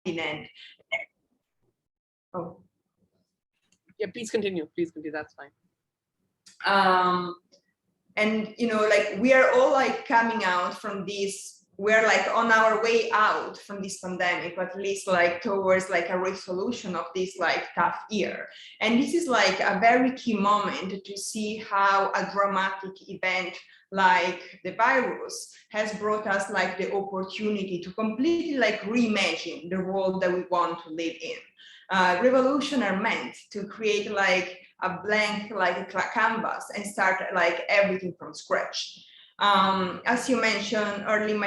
continent. Oh. Yeah, please continue. Please continue. That's fine. And you know, like we are all like coming out from this, we're like on our way out from this pandemic, at least like towards like a resolution of this like tough year. And this is like a very key moment to see how a dramatic event like the virus has brought us like the opportunity to completely like reimagine the world that we want to live in. Revolution are meant to create like a blank like a canvas and start like everything from scratch. As you mentioned, early in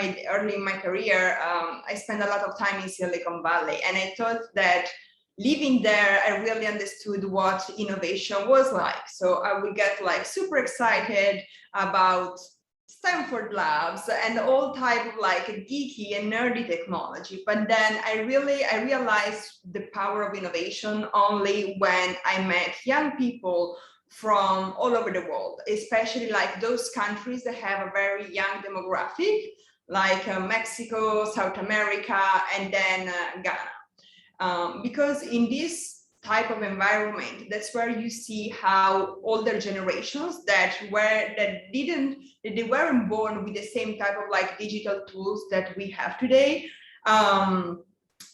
my career, I spent a lot of time in Silicon Valley, and I thought that living there, I really understood what innovation was like. So I would get like super excited about Stanford labs and all type of like geeky and nerdy technology. But then I realized the power of innovation only when I met young people from all over the world, especially like those countries that have a very young demographic, like Mexico, South America, and then Ghana. Because in this type of environment, that's where you see how older generations that they weren't born with the same type of like digital tools that we have today,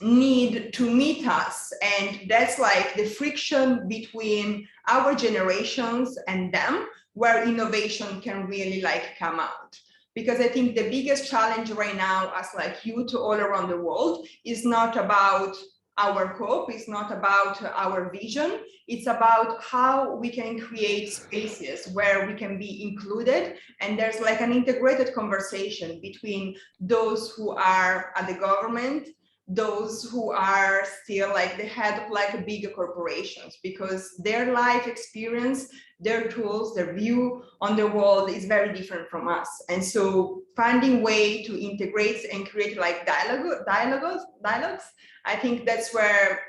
need to meet us. And that's like the friction between our generations and them, where innovation can really like come out. Because I think the biggest challenge right now as like youth all around the world is not about our hope, it's not about our vision, it's about how we can create spaces where we can be included, and there's like an integrated conversation between those who are at the government, those who are still like the head of like bigger corporations, because their life experience, their tools, their view on the world is very different from us. And so finding way to integrate and create like dialogues, I think that's where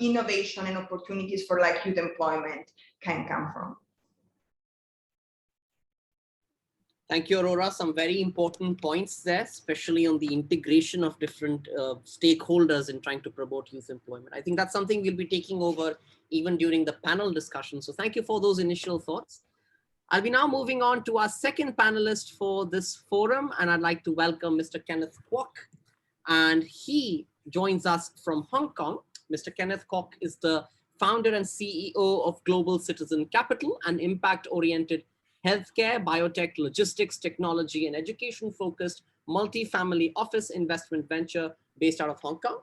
innovation and opportunities for like youth employment can come from. Thank you, Aurora. Some very important points there, especially on the integration of different stakeholders in trying to promote youth employment. I think that's something we'll be taking over even during the panel discussion. So thank you for those initial thoughts. I'll be now moving on to our second panelist for this forum, and I'd like to welcome Mr. Kenneth Kwok. And he joins us from Hong Kong. Mr. Kenneth Kwok is the founder and CEO of Global Citizen Capital, an impact-oriented healthcare, biotech, logistics, technology, and education-focused multi-family office investment venture based out of Hong Kong.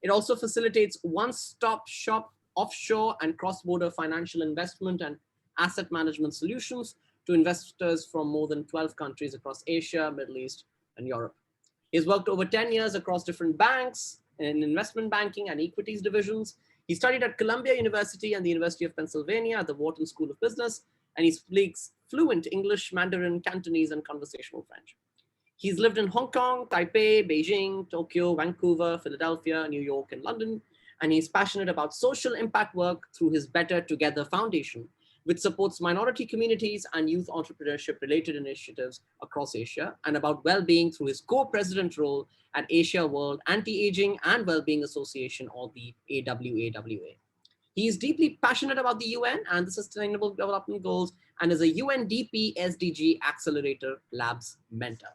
It also facilitates one-stop shop offshore and cross-border financial investment and asset management solutions to investors from more than 12 countries across Asia, Middle East, and Europe. He's worked over 10 years across different banks in investment banking and equities divisions. He studied at Columbia University and the University of Pennsylvania at the Wharton School of Business, and he speaks fluent English, Mandarin, Cantonese, and conversational French. He's lived in Hong Kong, Taipei, Beijing, Tokyo, Vancouver, Philadelphia, New York, and London, and he's passionate about social impact work through his Better Together Foundation, which supports minority communities and youth entrepreneurship-related initiatives across Asia, and about well-being through his co-president role at Asia World Anti-Aging and Wellbeing Association, or the AWAWA. He is deeply passionate about the UN and the Sustainable Development Goals, and is a UNDP SDG Accelerator Labs mentor.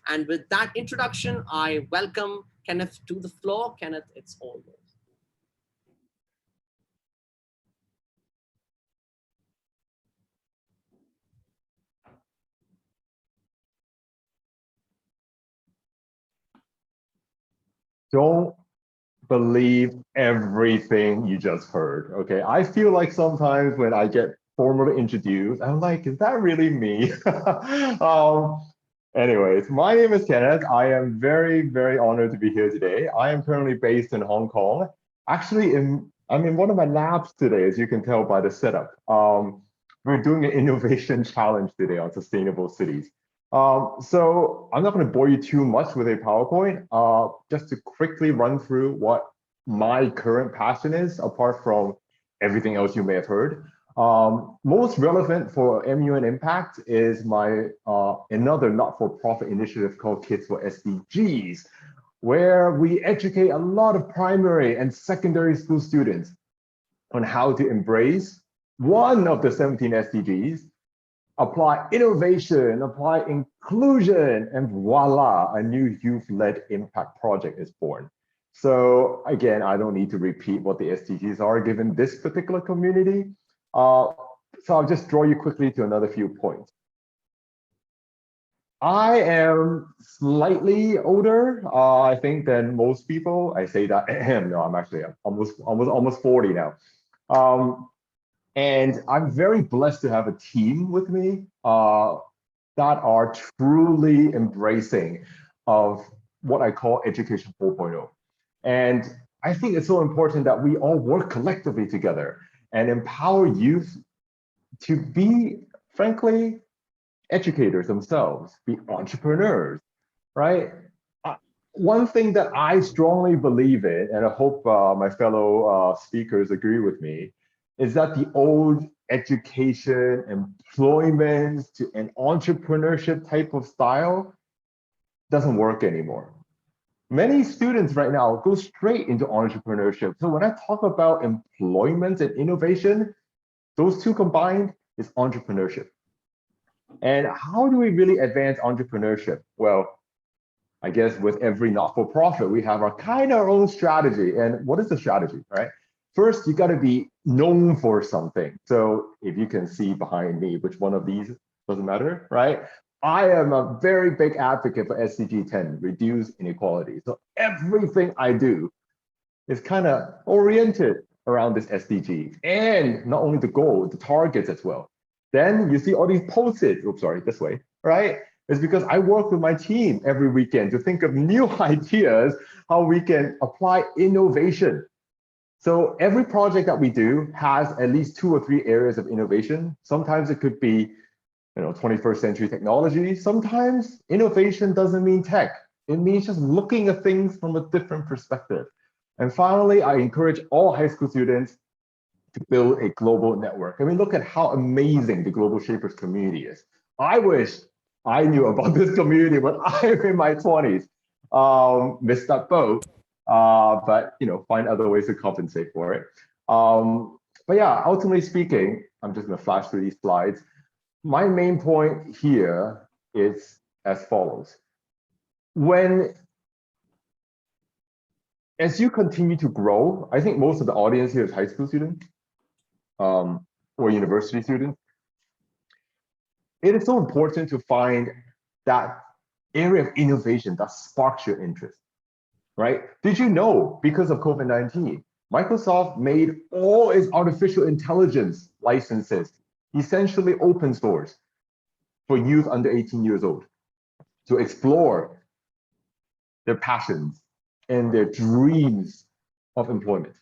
And with that introduction, I welcome Kenneth to the floor. Kenneth, it's all yours. Don't believe everything you just heard, okay? I feel like sometimes when I get formally introduced, I'm like, is that really me? Anyways, my name is Kenneth. I am very, very honored to be here today. I am currently based in Hong Kong. Actually, I'm in one of my labs today, as you can tell by the setup. We're doing an innovation challenge today on sustainable cities. So I'm not going to bore you too much with a PowerPoint, just to quickly run through what my current passion is, apart from everything else you may have heard. Most relevant for MUN Impact is my another not-for-profit initiative called Kids for SDGs, where we educate a lot of primary and secondary school students on how to embrace one of the 17 SDGs, apply innovation, apply inclusion, and voila, a new youth-led impact project is born. So again, I don't need to repeat what the SDGs are given this particular community. So I'll just draw you quickly to another few points. I am slightly older, I think, than most people. I say that, no, I'm actually almost 40 now. And I'm very blessed to have a team with me that are truly embracing of what I call Education 4.0. And I think it's so important that we all work collectively together and empower youth to be, frankly, educators themselves, be entrepreneurs, right? One thing that I strongly believe in, and I hope my fellow speakers agree with me, is that the old education, employment to an entrepreneurship type of style doesn't work anymore. Many students right now go straight into entrepreneurship. So when I talk about employment and innovation, those two combined is entrepreneurship. And how do we really advance entrepreneurship? Well, I guess with every not-for-profit, we have our kind of our own strategy. And what is the strategy, right? First, you got to be known for something. So if you can see behind me, which one of these doesn't matter, right? I am a very big advocate for SDG 10, reduce inequality. So everything I do is kind of oriented around this SDG, and not only the goal, the targets as well. Then you see all these post-its, oops, sorry, this way, right? It's because I work with my team every weekend to think of new ideas, how we can apply innovation. So every project that we do has at least 2 or 3 areas of innovation. Sometimes it could be, 21st century technology. Sometimes innovation doesn't mean tech. It means just looking at things from a different perspective. And finally, I encourage all high school students to build a global network. I mean, look at how amazing the Global Shapers community is. I wish I knew about this community when I'm in my 20s. Missed that boat, but find other ways to compensate for it. But yeah, ultimately speaking, I'm just gonna flash through these slides. My main point here is as follows. As you continue to grow, I think most of the audience here is high school students or university students. It is so important to find that area of innovation that sparks your interest, right? Did you know, because of COVID-19, Microsoft made all its artificial intelligence licenses essentially open source for youth under 18 years old to explore their passions and their dreams of employment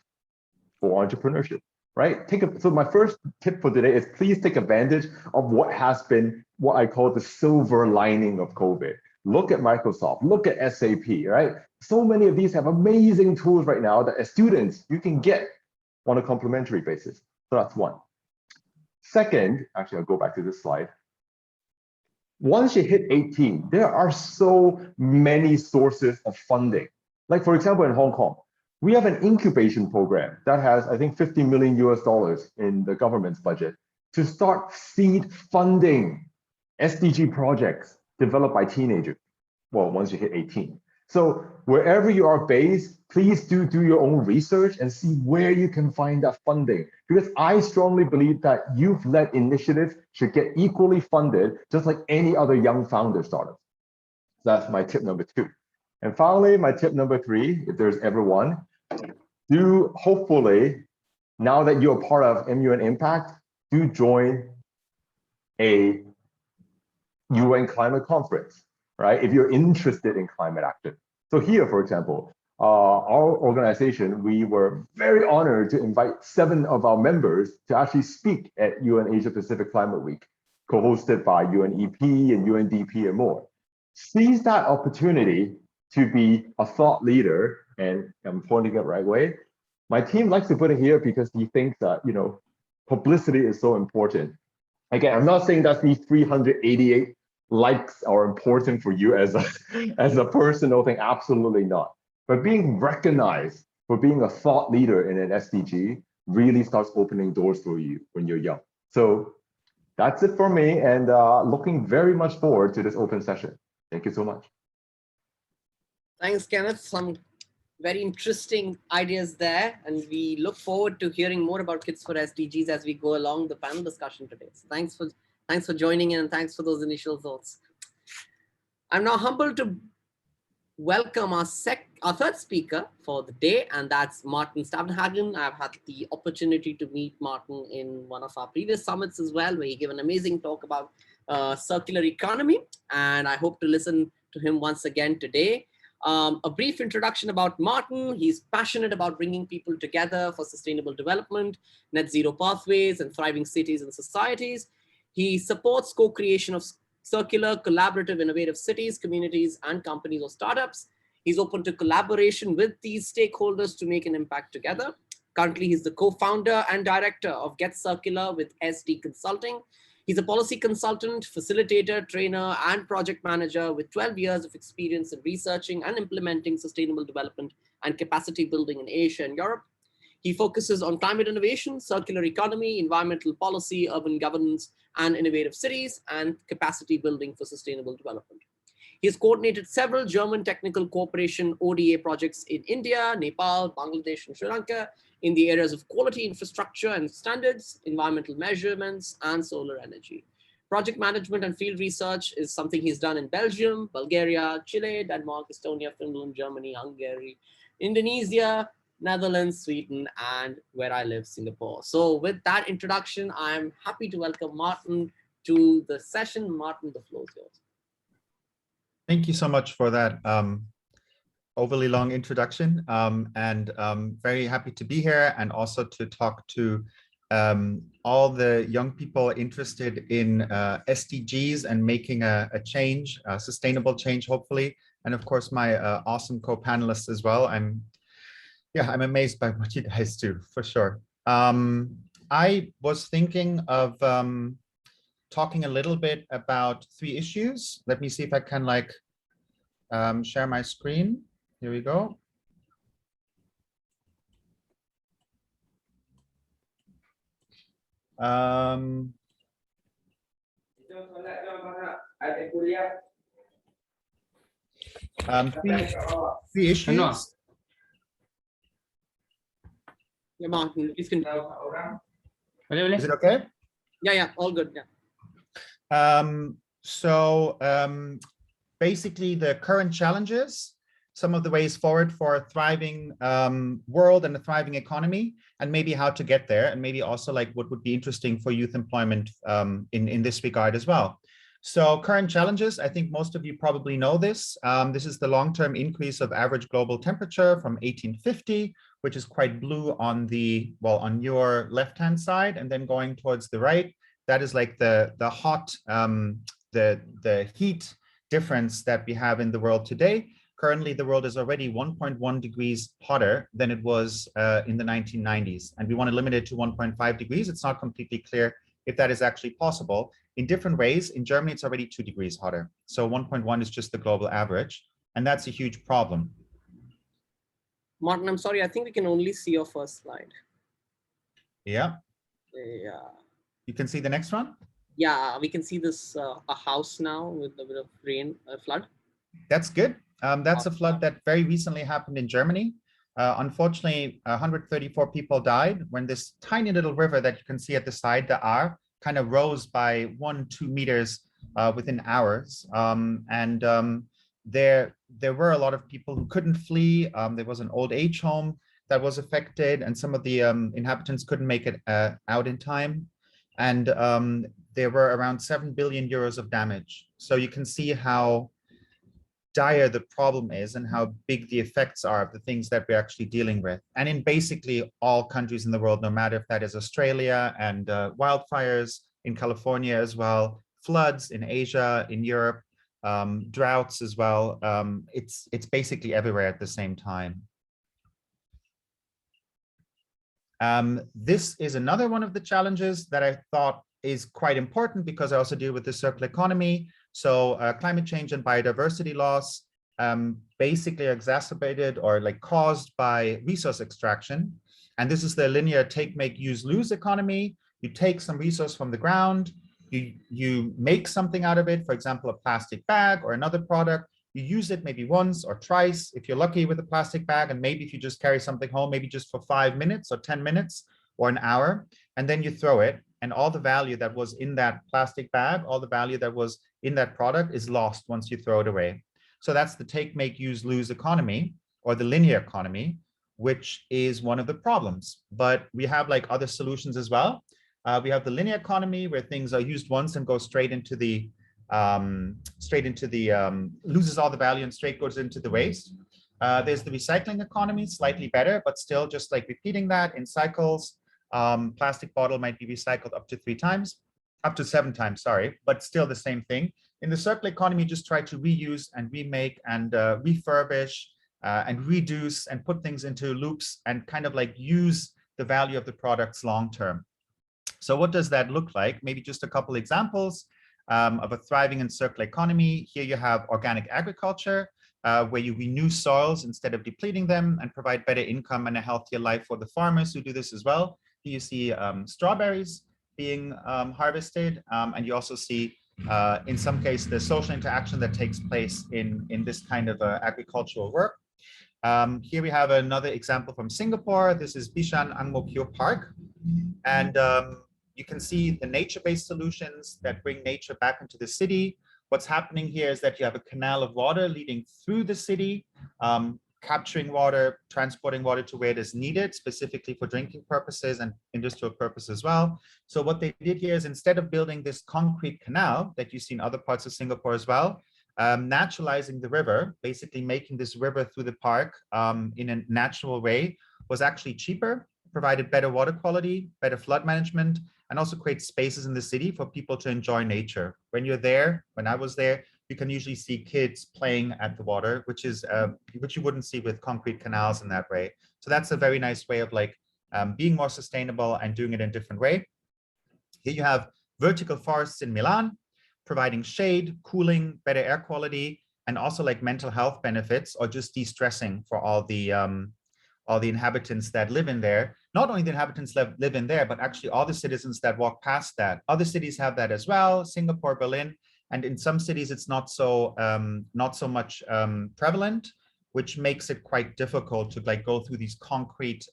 for entrepreneurship, right? So my first tip for today is please take advantage of what has been what I call the silver lining of COVID. Look at Microsoft, look at SAP, right? So many of these have amazing tools right now that as students, you can get on a complimentary basis. So that's one. Second, actually, I'll go back to this slide. Once you hit 18, there are so many sources of funding. Like for example, in Hong Kong, we have an incubation program that has, I think, $50 million in the government's budget to start seed funding SDG projects developed by teenagers. Well, once you hit 18. So wherever you are based, please do your own research and see where you can find that funding. Because I strongly believe that youth-led initiatives should get equally funded, just like any other young founder startup. That's my tip number 2. And finally, my tip number 3, if there's ever one, do hopefully, now that you're part of MUN Impact, do join a UN climate conference, right? If you're interested in climate action. So here, for example, our organization, we were very honored to invite 7 of our members to actually speak at UN Asia Pacific Climate Week, co-hosted by UNEP and UNDP and more. Seize that opportunity to be a thought leader, and I'm pointing it the right way. My team likes to put it here because he thinks that, publicity is so important. Again, I'm not saying that's these 388 likes are important for you as a as a personal thing. Absolutely not. But being recognized for being a thought leader in an SDG really starts opening doors for you when you're young. So that's it for me, and looking very much forward to this open session. Thank you so much. Thanks, Kenneth. Some very interesting ideas there, and we look forward to hearing more about Kids for SDGs as we go along the panel discussion today. So thanks for joining in, and thanks for those initial thoughts. I'm now humbled to welcome our third speaker for the day, and that's Martin Stavenhagen. I've had the opportunity to meet Martin in one of our previous summits as well, where he gave an amazing talk about circular economy, and I hope to listen to him once again today. A brief introduction about Martin. He's passionate about bringing people together for sustainable development, net zero pathways, and thriving cities and societies. He supports co-creation of circular, collaborative, innovative cities, communities, and companies or startups. He's open to collaboration with these stakeholders to make an impact together. Currently, he's the co-founder and director of Get Circular with SD Consulting. He's a policy consultant, facilitator, trainer, and project manager with 12 years of experience in researching and implementing sustainable development and capacity building in Asia and Europe. He focuses on climate innovation, circular economy, environmental policy, urban governance, and innovative cities, and capacity building for sustainable development. He has coordinated several German technical cooperation ODA projects in India, Nepal, Bangladesh, and Sri Lanka in the areas of quality infrastructure and standards, environmental measurements, and solar energy. Project management and field research is something he's done in Belgium, Bulgaria, Chile, Denmark, Estonia, Finland, Germany, Hungary, Indonesia, Netherlands, Sweden, and where I live, Singapore. So with that introduction, I'm happy to welcome Martin to the session. Martin, the floor is yours. Thank you so much for that overly long introduction, and very happy to be here and also to talk to all the young people interested in SDGs and making a change, a sustainable change, hopefully. And of course, my awesome co-panelists as well. I'm amazed by what you guys do, for sure. I was thinking of talking a little bit about 3 issues. Let me see if I can share my screen. Here we go. Three issues. Yeah, Martin, please continue. Is it okay? Yeah, all good. Yeah. Basically, the current challenges, some of the ways forward for a thriving world and a thriving economy, and maybe how to get there, and maybe also what would be interesting for youth employment in this regard as well. So current challenges, I think most of you probably know this. This is the long-term increase of average global temperature from 1850, which is quite blue on on your left-hand side, and then going towards the right. That is like the hot, the heat difference that we have in the world today. Currently, the world is already 1.1 degrees hotter than it was in the 1990s. And we want to limit it to 1.5 degrees. It's not completely clear if that is actually possible. In different ways, in Germany, it's already 2 degrees hotter. So 1.1 is just the global average. And that's a huge problem. Martin, I'm sorry, I think we can only see your first slide. Yeah. Yeah. You can see the next one? Yeah, we can see this a house now with a bit of rain, flood. That's good. That's a flood that very recently happened in Germany. Unfortunately, 134 people died when this tiny little river that you can see at the side, the Ahr, kind of rose by 1-2 meters within hours. There were a lot of people who couldn't flee. There was an old age home that was affected, and some of the inhabitants couldn't make it out in time. And there were around 7 billion euros of damage. So you can see how dire the problem is and how big the effects are of the things that we're actually dealing with. And in basically all countries in the world, no matter if that is Australia, and wildfires in California as well, floods in Asia, in Europe, droughts as well. It's basically everywhere at the same time. This is another one of the challenges that I thought is quite important because I also deal with the circular economy. So climate change and biodiversity loss basically are exacerbated or like caused by resource extraction. And this is the linear take, make, use, lose economy. You take some resource from the ground, you make something out of it, for example, a plastic bag or another product. You use it maybe once or twice, if you're lucky with a plastic bag, and maybe if you just carry something home, maybe just for 5 minutes or 10 minutes or an hour, and then you throw it, and all the value that was in that plastic bag, all the value that was in that product is lost once you throw it away. So that's the take, make, use, lose economy, or the linear economy, which is one of the problems. But we have like other solutions as well. We have the linear economy, where things are used once and go straight into the loses all the value and straight goes into the waste. There's the recycling economy, slightly better, but still just like repeating that in cycles. Plastic bottle might be recycled up to 7 times, sorry, but still the same thing. In the circular economy, just try to reuse and remake and refurbish and reduce and put things into loops and kind of like use the value of the products long term. So what does that look like? Maybe just a couple examples of a thriving and circular economy. Here you have organic agriculture, where you renew soils instead of depleting them and provide better income and a healthier life for the farmers who do this as well. Here you see strawberries being harvested, and you also see, in some cases, the social interaction that takes place in this kind of agricultural work. Here we have another example from Singapore. This is Bishan Ang Mo Kio Park. And you can see the nature-based solutions that bring nature back into the city. What's happening here is that you have a canal of water leading through the city, capturing water, transporting water to where it is needed, specifically for drinking purposes and industrial purposes as well. So what they did here is, instead of building this concrete canal that you see in other parts of Singapore as well, naturalizing the river, basically making this river through the park in a natural way, was actually cheaper, provided better water quality, better flood management, and also create spaces in the city for people to enjoy nature. When you're there, when I was there, you can usually see kids playing at the water, which you wouldn't see with concrete canals in that way. So that's a very nice way of like being more sustainable and doing it in a different way. Here you have vertical forests in Milan, providing shade, cooling, better air quality, and also like mental health benefits, or just de-stressing for all the inhabitants that live in there. Not only the inhabitants live in there, but actually all the citizens that walk past that. Other cities have that as well, Singapore, Berlin, and in some cities it's not so much prevalent, which makes it quite difficult to like go through these concrete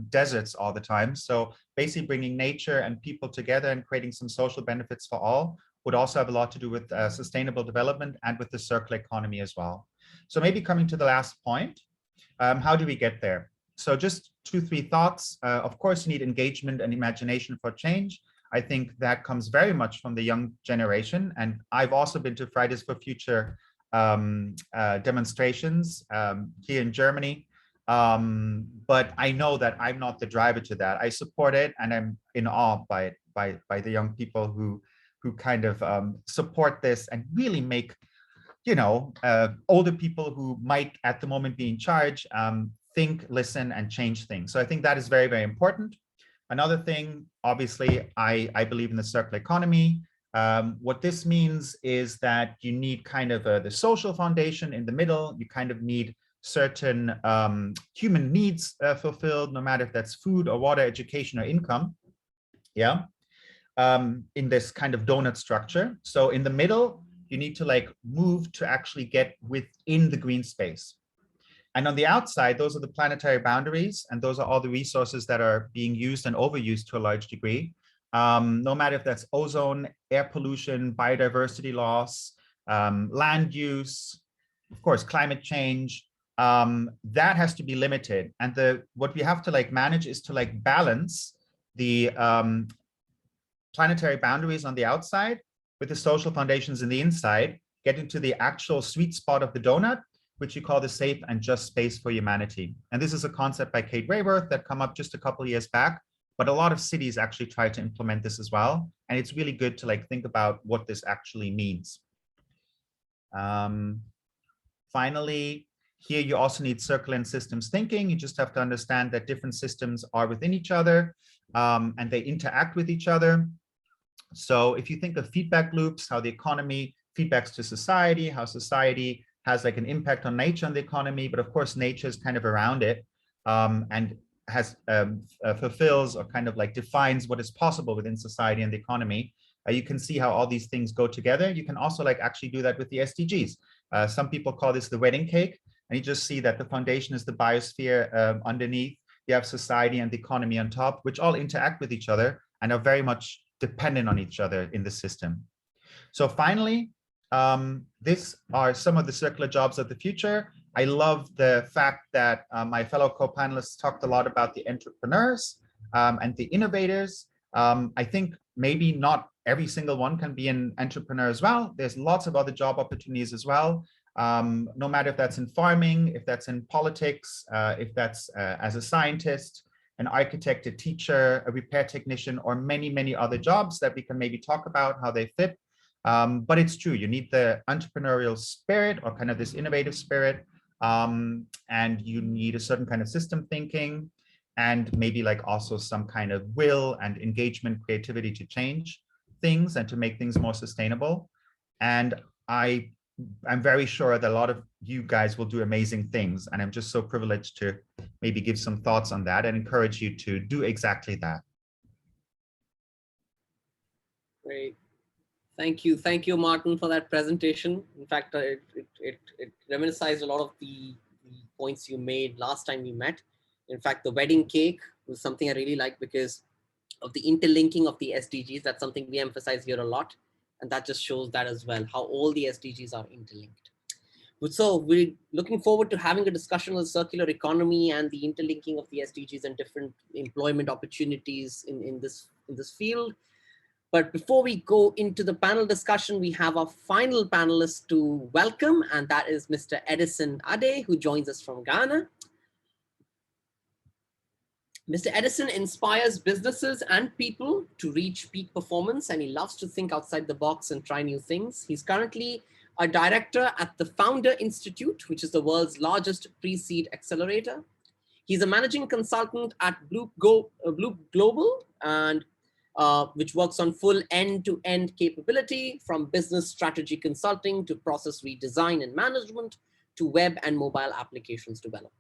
deserts all the time. So basically bringing nature and people together and creating some social benefits for all would also have a lot to do with sustainable development and with the circular economy as well. So maybe coming to the last point, how do we get there? So just 2-3 thoughts. Of course, you need engagement and imagination for change. I think that comes very much from the young generation. And I've also been to Fridays for Future demonstrations here in Germany. But I know that I'm not the driver to that. I support it, and I'm in awe by the young people who kind of support this and really make, you know, older people who might at the moment be in charge think, listen, and change things. So I think that is very, very important. Another thing, obviously, I believe in the circular economy. What this means is that you need kind of the social foundation in the middle. You kind of need certain human needs fulfilled, no matter if that's food or water, education or income. Yeah, in this kind of donut structure. So in the middle, you need to like move to actually get within the green space. And on the outside, those are the planetary boundaries, and those are all the resources that are being used and overused to a large degree. No matter if that's ozone, air pollution, biodiversity loss, land use, of course, climate change, that has to be limited. And what we have to like manage is to like balance the planetary boundaries on the outside with the social foundations in the inside, get into the actual sweet spot of the donut, which you call the safe and just space for humanity. And this is a concept by Kate Raworth that come up just a couple of years back, but a lot of cities actually try to implement this as well. And it's really good to like think about what this actually means. Finally, here you also need circular and systems thinking. You just have to understand that different systems are within each other and they interact with each other. So if you think of feedback loops, how the economy feedbacks to society, how society has like an impact on nature and the economy, but of course nature is kind of around it, and has fulfills or kind of like defines what is possible within society and the economy. You can see how all these things go together. You can also like actually do that with the SDGs. Some people call this the wedding cake, and you just see that the foundation is the biosphere underneath. You have society and the economy on top, which all interact with each other and are very much dependent on each other in the system. So finally, these are some of the circular jobs of the future. I love the fact that my fellow co-panelists talked a lot about the entrepreneurs and the innovators. I think maybe not every single one can be an entrepreneur as well. There's lots of other job opportunities as well. No matter if that's in farming, if that's in politics, if that's as a scientist, an architect, a teacher, a repair technician, or many, many other jobs that we can maybe talk about how they fit. But it's true, you need the entrepreneurial spirit or kind of this innovative spirit, and you need a certain kind of system thinking, and maybe like also some kind of will and engagement, creativity to change things and to make things more sustainable. And I'm very sure that a lot of you guys will do amazing things. And I'm just so privileged to maybe give some thoughts on that and encourage you to do exactly that. Great. Thank you, Martin, for that presentation. In fact, it reminisced a lot of the points you made last time we met. In fact, the wedding cake was something I really like because of the interlinking of the SDGs. That's something we emphasize here a lot. And that just shows that as well, how all the SDGs are interlinked. So we're looking forward to having a discussion on the circular economy and the interlinking of the SDGs and different employment opportunities in this field. But before we go into the panel discussion, we have our final panelist to welcome, and that is Mr. Edison Ade, who joins us from Ghana. Mr. Edison inspires businesses and people to reach peak performance, and he loves to think outside the box and try new things. He's currently a director at the Founder Institute, which is the world's largest pre-seed accelerator. He's a managing consultant at Blue Global, and which works on full end-to-end capability, from business strategy consulting to process redesign and management to web and mobile applications development.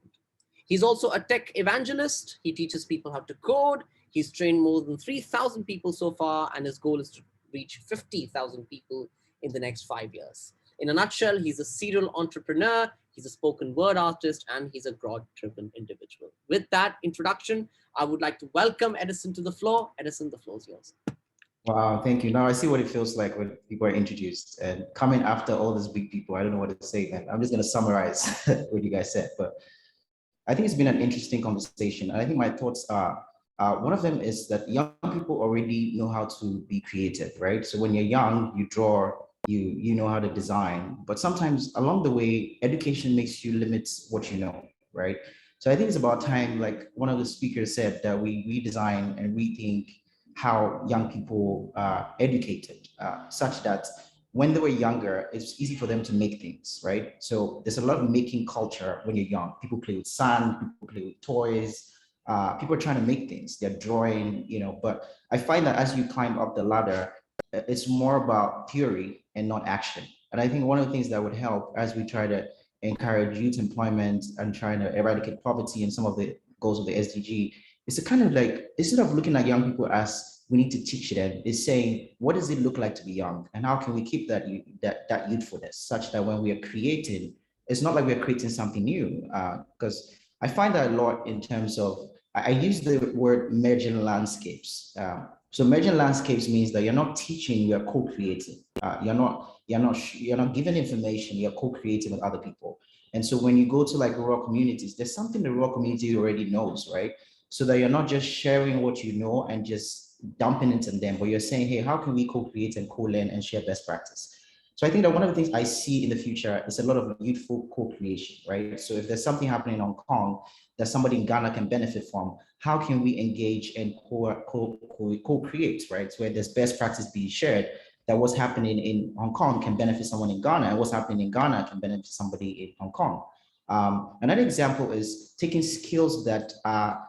He's also a tech evangelist. He teaches people how to code. He's trained more than 3,000 people so far, and his goal is to reach 50,000 people in the next 5 years. In a nutshell, he's a serial entrepreneur, he's a spoken word artist, and he's a growth-driven individual. With that introduction, I would like to welcome Edison to the floor. Edison, the floor is yours. Wow, thank you. Now I see what it feels like when people are introduced, and coming after all these big people, I don't know what to say, and I'm just going to summarize what you guys said. But I think it's been an interesting conversation. And I think my thoughts are, one of them is that young people already know how to be creative, right? So when you're young, you draw, you know how to design, but sometimes along the way, education makes you limit what you know, right? So I think it's about time, like one of the speakers said, that we redesign and rethink how young people are educated, such that when they were younger, it's easy for them to make things, right? So there's a lot of making culture when you're young. People play with sand, people play with toys, people are trying to make things, they're drawing, you know, but I find that as you climb up the ladder, it's more about theory and not action. And I think one of the things that would help as we try to encourage youth employment and trying to eradicate poverty and some of the goals of the SDG is to kind of like, instead of looking at young people as we need to teach them, is saying, what does it look like to be young? And how can we keep that youthfulness such that when we are creating, it's not like we're creating something new, because I find that a lot in terms of, I use the word merging landscapes. So merging landscapes means that you're not teaching, you're co-creating. You're not giving information, you're co-creating with other people. And so when you go to like rural communities, there's something the rural community already knows, right? So that you're not just sharing what you know and just dumping into them, but you're saying, hey, how can we co-create and co-learn and share best practice? So I think that one of the things I see in the future is a lot of youthful co-creation, right? So if there's something happening in Hong Kong that somebody in Ghana can benefit from, how can we engage and co-create, right? So where there's best practice being shared, that what's happening in Hong Kong can benefit someone in Ghana, and what's happening in Ghana can benefit somebody in Hong Kong. Another example is taking skills that are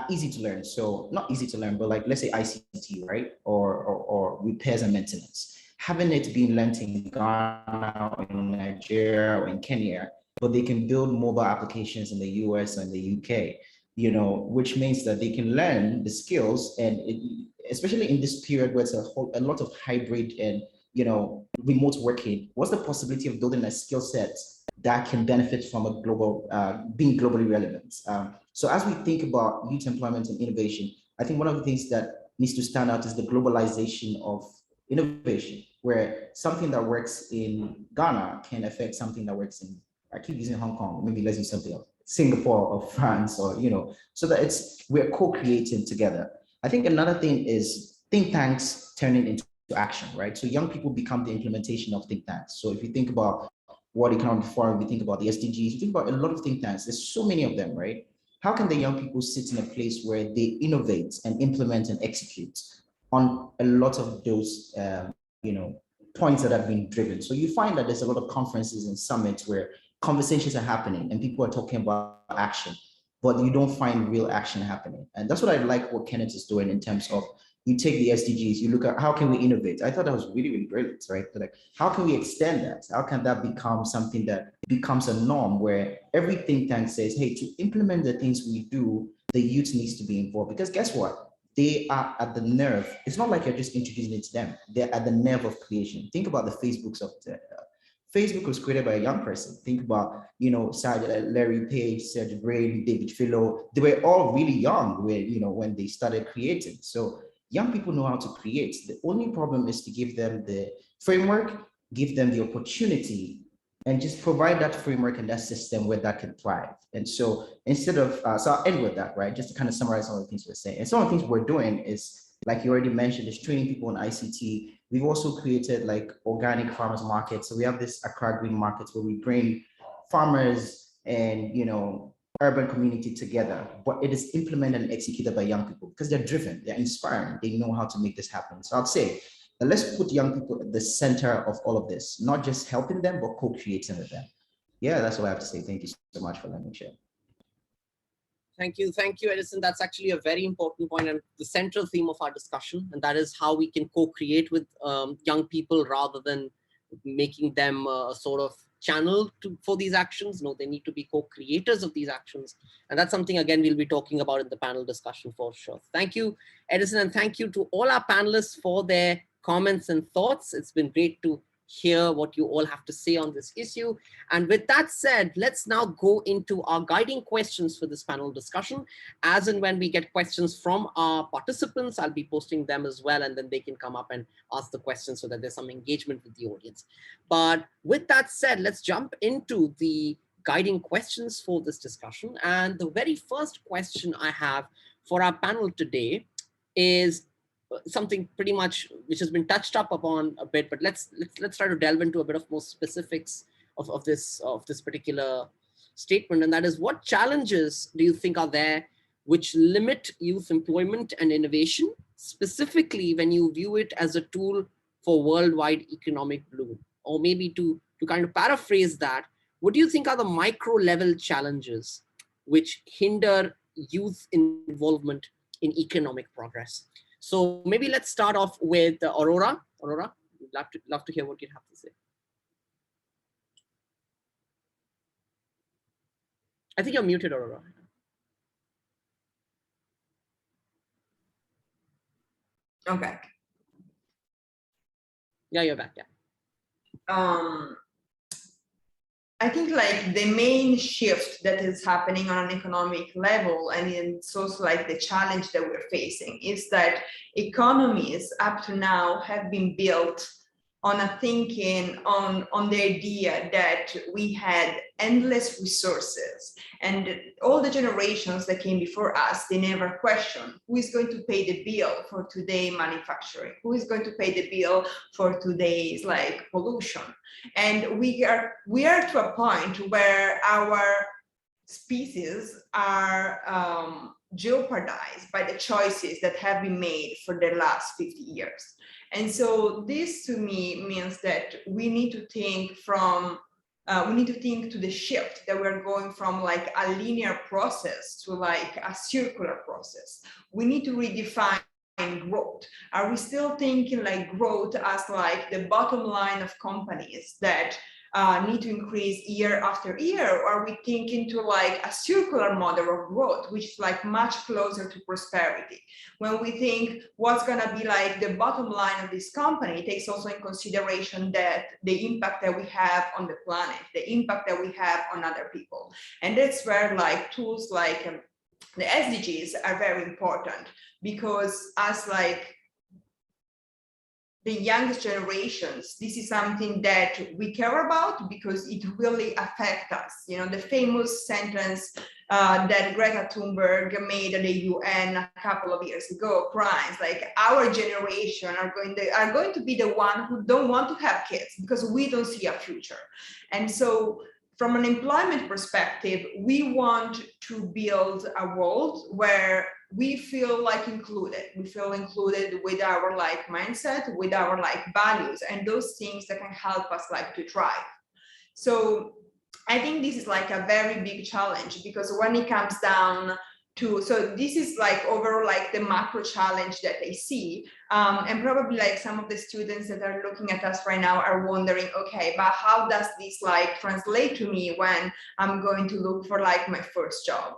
easy to learn. So not easy to learn, but like, let's say ICT, right? Or repairs and maintenance. having it being learnt in Ghana or in Nigeria or in Kenya, but they can build mobile applications in the US or in the UK, you know, which means that they can learn the skills, and especially in this period where it's a lot of hybrid and, you know, remote working, what's the possibility of building a skill set that can benefit from a global, being globally relevant? So as we think about youth employment and innovation, I think one of the things that needs to stand out is the globalization of innovation, where something that works in Ghana can affect something that works in, I keep using Hong Kong, maybe let's use something else, Singapore or France, or, you know, so that we're co-creating together. I think another thing is think tanks turning into action, right? So young people become the implementation of think tanks. So if you think about World Economic Forum, you think about the SDGs, you think about a lot of think tanks, there's so many of them, right? How can the young people sit in a place where they innovate and implement and execute on a lot of those, you know, points that have been driven? So you find that there's a lot of conferences and summits where conversations are happening and people are talking about action, but you don't find real action happening. And that's what I like what Kenneth is doing in terms of, you take the SDGs, you look at how can we innovate? I thought that was really, really brilliant, right? Like, how can we extend that? How can that become something that becomes a norm where every think tank says, hey, to implement the things we do, the youth needs to be involved? Because guess what? They are at the nerve. It's not like you're just introducing it to them. They're at the nerve of creation. Think about the Facebooks of the, Facebook was created by a young person. Think about, you know, Larry Page, Sergey Brin, David Philo. They were all really young when, you know, when they started creating. So young people know how to create. The only problem is to give them the framework, give them the opportunity, and just provide that framework and that system where that can thrive. And so instead of, so I'll end with that, right? Just to kind of summarize some of the things we're saying. And some of the things we're doing is, like you already mentioned, is training people in ICT. We've also created like organic farmers markets. So we have this Accra Green Markets where we bring farmers and, you know, urban community together, but it is implemented and executed by young people because they're driven, they're inspiring, they know how to make this happen. So I'd say that let's put young people at the center of all of this, not just helping them, but co-creating with them. Yeah, that's what I have to say. Thank you so much for letting me share. Thank you, Edison. That's actually a very important point and the central theme of our discussion, and that is how we can co-create with young people rather than making them a sort of channel for these actions. No, they need to be co-creators of these actions. And that's something, again, we'll be talking about in the panel discussion for sure. Thank you, Edison, and thank you to all our panelists for their comments and thoughts. It's been great to hear what you all have to say on this issue. And with that said, let's now go into our guiding questions for this panel discussion. As and when we get questions from our participants, I'll be posting them as well, and then they can come up and ask the questions so that there's some engagement with the audience. But with that said, let's jump into the guiding questions for this discussion. And the very first question I have for our panel today is something pretty much which has been touched up upon a bit, but let's try to delve into a bit of more specifics of this particular statement, and that is, what challenges do you think are there which limit youth employment and innovation, specifically when you view it as a tool for worldwide economic bloom? Or maybe to kind of paraphrase that, what do you think are the micro level challenges which hinder youth involvement in economic progress? So maybe let's start off with Aurora. Aurora, we'd love to hear what you have to say. I think you're muted, Aurora. Okay. Yeah, you're back. Yeah. I think like the main shift that is happening on an economic level, and it's also like the challenge that we're facing, is that economies up to now have been built on a thinking on the idea that we had endless resources, and all the generations that came before us, they never questioned who is going to pay the bill for today manufacturing, who is going to pay the bill for today's like pollution. And we are to a point where our species are jeopardized by the choices that have been made for the last 50 years. And so this to me means that we need to think to the shift that we're going from like a linear process to like a circular process. We need to redefine growth? Are we still thinking like growth as like the bottom line of companies that need to increase year after year, or are we thinking to like a circular model of growth, which is like much closer to prosperity? When we think what's gonna be like the bottom line of this company, it takes also in consideration that the impact that we have on the planet, the impact that we have on other people. And that's where like tools like the SDGs are very important, because as like the youngest generations, this is something that we care about because it really affects us. You know, the famous sentence that Greta Thunberg made at the UN a couple of years ago, cries like, our generation are going to be the one who don't want to have kids because we don't see a future. And so from an employment perspective, we want to build a world where we feel like included. We feel included with our like mindset, with our like values, and those things that can help us like to thrive. So I think this is like a very big challenge, because when it comes down to, so this is like overall like the macro challenge that I see, and probably like some of the students that are looking at us right now are wondering, okay, but how does this like translate to me when I'm going to look for like my first job?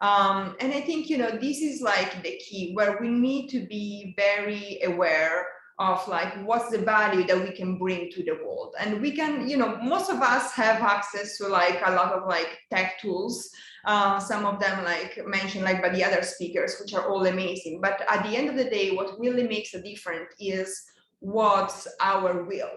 And I think, you know, this is like the key, where we need to be very aware of like what's the value that we can bring to the world. And we can, you know, most of us have access to like a lot of like tech tools, some of them like mentioned like by the other speakers, which are all amazing. But at the end of the day, what really makes a difference is what's our will,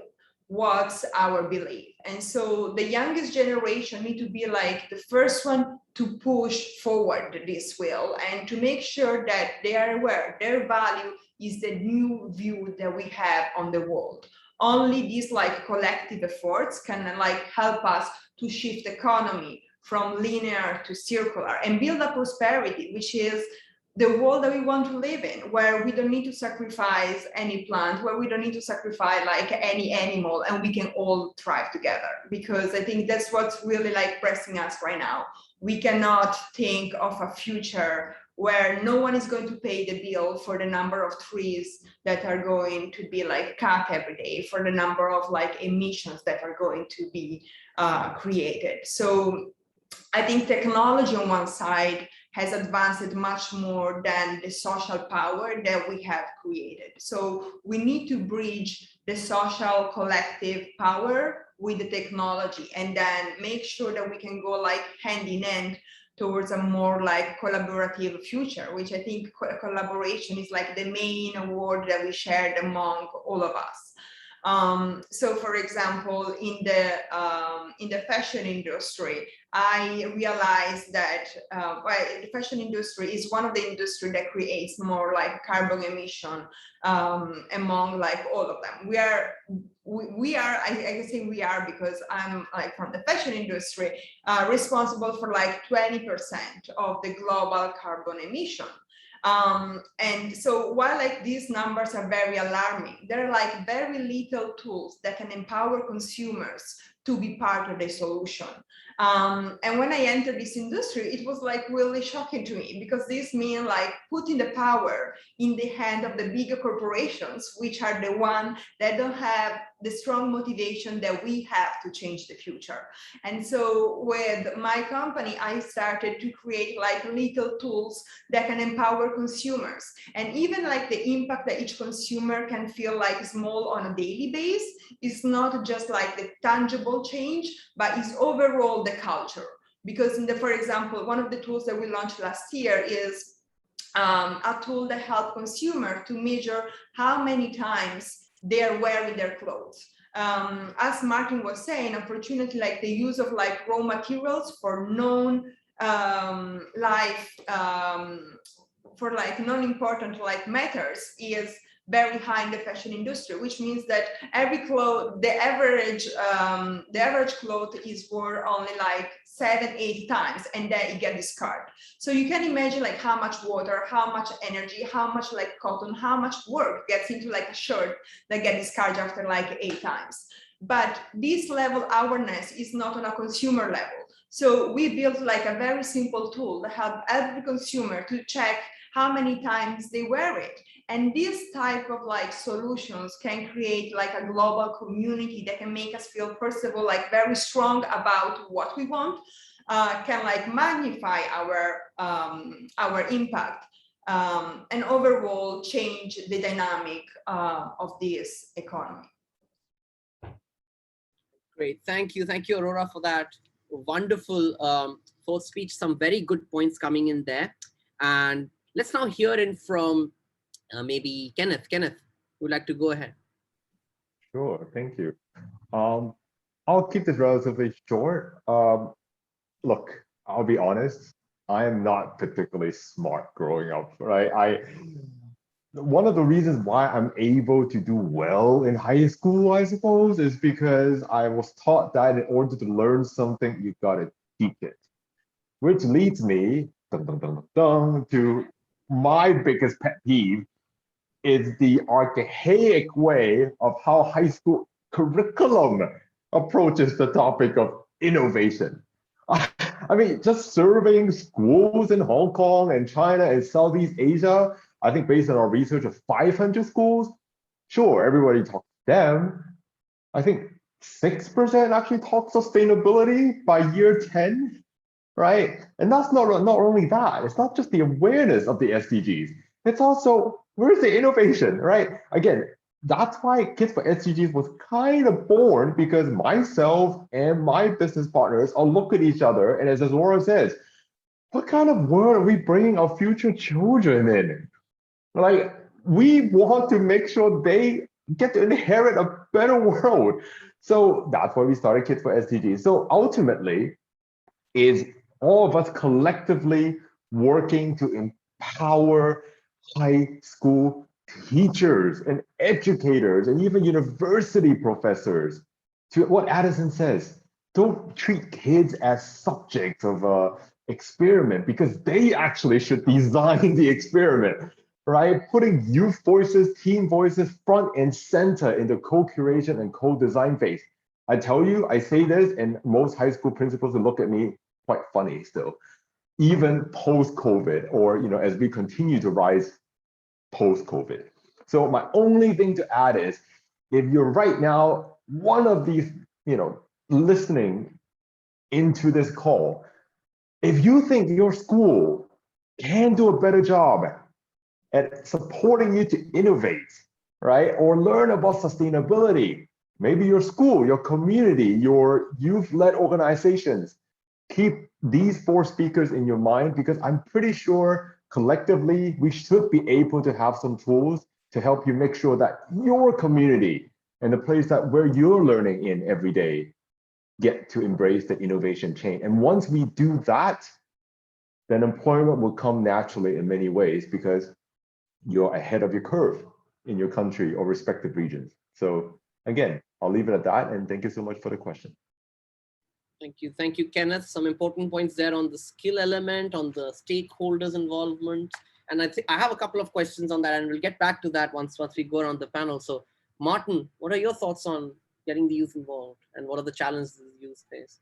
what's our belief. And so the youngest generation need to be like the first one to push forward this will, and to make sure that they are aware their value is the new view that we have on the world. Only these like collective efforts can like help us to shift economy from linear to circular and build a prosperity, which is the world that we want to live in, where we don't need to sacrifice any plant, where we don't need to sacrifice like any animal, and we can all thrive together. Because I think that's what's really like pressing us right now. We cannot think of a future where no one is going to pay the bill for the number of trees that are going to be like cut every day, for the number of like emissions that are going to be created. So I think technology on one side has advanced much more than the social power that we have created. So we need to bridge the social collective power with the technology, and then make sure that we can go like hand in hand towards a more like collaborative future, which I think collaboration is like the main word that we shared among all of us. So for example, in the fashion industry, I realized that the fashion industry is one of the industries that creates more like carbon emission among like all of them. I can say we are, because I'm like from the fashion industry, responsible for like 20% of the global carbon emission. And so while like these numbers are very alarming, there are like very little tools that can empower consumers to be part of the solution. And when I entered this industry, it was like really shocking to me, because this means like putting the power in the hand of the bigger corporations, which are the ones that don't have the strong motivation that we have to change the future. And so with my company, I started to create like little tools that can empower consumers. And even like the impact that each consumer can feel like small on a daily basis is not just like the tangible change, but is overall the culture. Because for example, one of the tools that we launched last year is a tool that helps consumers to measure how many times they are wearing their clothes. As Martin was saying, unfortunately, like the use of like raw materials for for like non-important like matters is very high in the fashion industry, which means that the average cloth is worn only like 7-8 times, and then it gets discarded. So you can imagine like how much water, how much energy, how much like cotton, how much work gets into like a shirt that gets discarded after like 8 times. But this level of awareness is not on a consumer level. So we built like a very simple tool that helps every consumer to check how many times they wear it. And this type of like solutions can create like a global community that can make us feel, first of all, like very strong about what we want, can like magnify our impact, and overall change the dynamic of this economy. Great, thank you, Aurora, for that wonderful first speech. Some very good points coming in there, and let's now hear in from maybe Kenneth. Kenneth, would like to go ahead? Sure, thank you. I'll keep this relatively short. Look, I'll be honest, I am not particularly smart growing up, right? One of the reasons why I'm able to do well in high school, I suppose, is because I was taught that in order to learn something, you gotta teach it. Which leads me to my biggest pet peeve, is the archaic way of how high school curriculum approaches the topic of innovation. I mean, just surveying schools in Hong Kong and China and Southeast Asia, I think based on our research of 500 schools, sure, everybody talks to them. I think 6% actually talk sustainability by year 10, right? And that's not only that, it's not just the awareness of the SDGs, it's also, where's the innovation, right? Again, that's why Kids for SDGs was kind of born, because myself and my business partners all look at each other, and as Aurora says, what kind of world are we bringing our future children in? Like, we want to make sure they get to inherit a better world. So that's why we started Kids for SDGs. So ultimately, is all of us collectively working to empower high school teachers and educators and even university professors to what Edison says, don't treat kids as subjects of an experiment, because they actually should design the experiment, right? Putting youth voices, teen voices front and center in the co-curation and co-design phase. I tell you, I say this, and most high school principals will look at me quite funny still, even post-COVID, or as we continue to rise post-COVID. So my only thing to add is, if you're right now one of these, listening into this call, if you think your school can do a better job at supporting you to innovate, right, or learn about sustainability, maybe your school, your community, your youth-led organizations, keep these 4 speakers in your mind, because I'm pretty sure collectively we should be able to have some tools to help you make sure that your community and the place that where you're learning in every day get to embrace the innovation chain. And once we do that, then employment will come naturally in many ways, because you're ahead of your curve in your country or respective regions. So again, I'll leave it at that, and thank you so much for the question. Thank you, Kenneth. Some important points there on the skill element, on the stakeholders involvement. And I think I have a couple of questions on that, and we'll get back to that once we go around the panel. So Martin, what are your thoughts on getting the youth involved, and what are the challenges the youth face?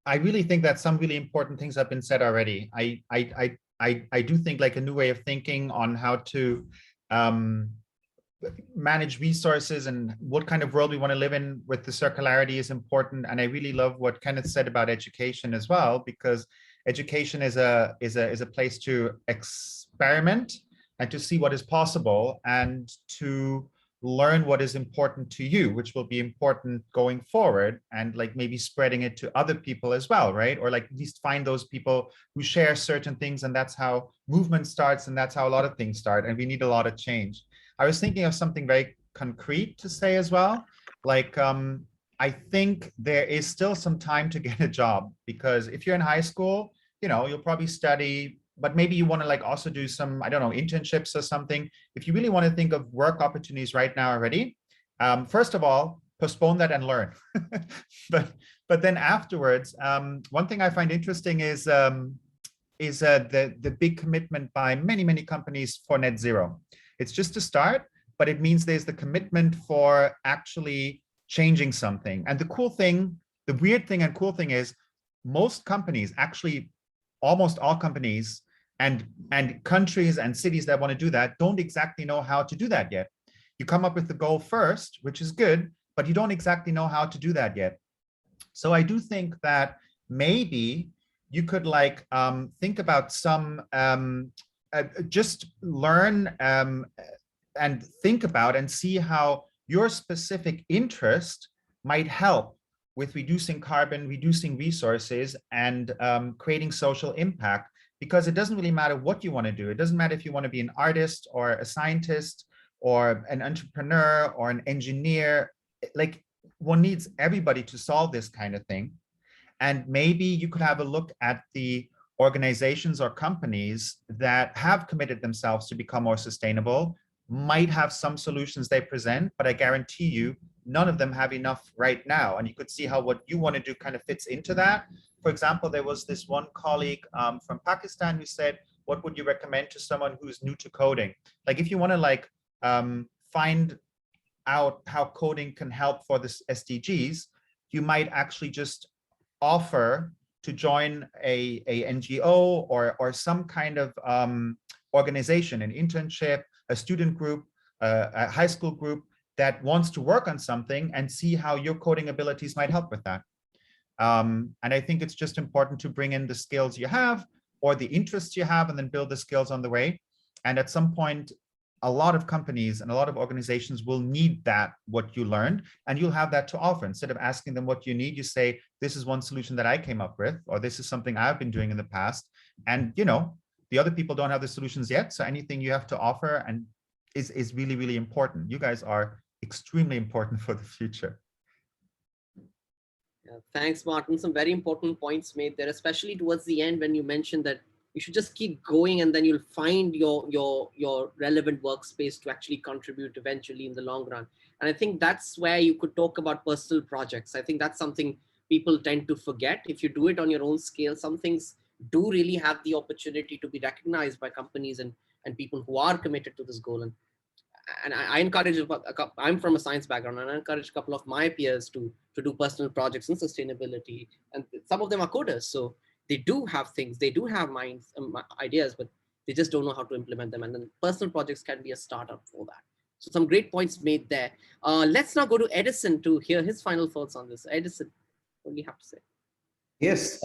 I really think that some really important things have been said already. I do think like a new way of thinking on how to manage resources and what kind of world we want to live in with the circularity is important. And I really love what Kenneth said about education as well, because education is a place to experiment and to see what is possible and to learn what is important to you, which will be important going forward, and like maybe spreading it to other people as well, right? Or like at least find those people who share certain things, and that's how movement starts, and that's how a lot of things start, and we need a lot of change. I was thinking of something very concrete to say as well. Like, I think there is still some time to get a job, because if you're in high school, you'll probably study, but maybe you want to like also do some, I don't know, internships or something. If you really want to think of work opportunities right now already, first of all, postpone that and learn. but then afterwards, one thing I find interesting is the big commitment by many companies for net zero. It's just a start, but it means there's the commitment for actually changing something. And the cool thing, the weird thing and cool thing is, most companies, actually almost all companies and countries and cities that want to do that don't exactly know how to do that yet. You come up with the goal first, which is good, but you don't exactly know how to do that yet. So I do think that maybe you could like think about some just learn and think about and see how your specific interest might help with reducing carbon, reducing resources, and creating social impact. Because it doesn't really matter what you want to do. It doesn't matter if you want to be an artist or a scientist or an entrepreneur or an engineer. Like, one needs everybody to solve this kind of thing. And maybe you could have a look at the organizations or companies that have committed themselves to become more sustainable, might have some solutions they present, but I guarantee you, none of them have enough right now. And you could see how what you want to do kind of fits into that. For example, there was this one colleague from Pakistan who said, what would you recommend to someone who's new to coding? Like, if you want to like find out how coding can help for this SDGs, you might actually just offer to join a NGO or some kind of organization, an internship, a student group, a high school group that wants to work on something, and see how your coding abilities might help with that. And I think it's just important to bring in the skills you have or the interests you have, and then build the skills on the way. And at some point, a lot of companies and a lot of organizations will need that, what you learned, and you'll have that to offer. Instead of asking them what you need, you say, this is one solution that I came up with, or this is something I've been doing in the past. And, you know, the other people don't have the solutions yet. So anything you have to offer and is really, really important. You guys are extremely important for the future. Yeah, thanks, Martin. Some very important points made there, especially towards the end when you mentioned that you should just keep going, and then you'll find your relevant workspace to actually contribute eventually in the long run. And I think that's where you could talk about personal projects. I think that's something people tend to forget. If you do it on your own scale, some things do really have the opportunity to be recognized by companies and people who are committed to this goal. And I encourage, I'm from a science background, and I encourage a couple of my peers to do personal projects in sustainability. And some of them are coders, so they do have things, they do have minds, ideas, but they just don't know how to implement them. And then personal projects can be a startup for that. So some great points made there. Let's now go to Edison to hear his final thoughts on this. Edison, what do you have to say? Yes,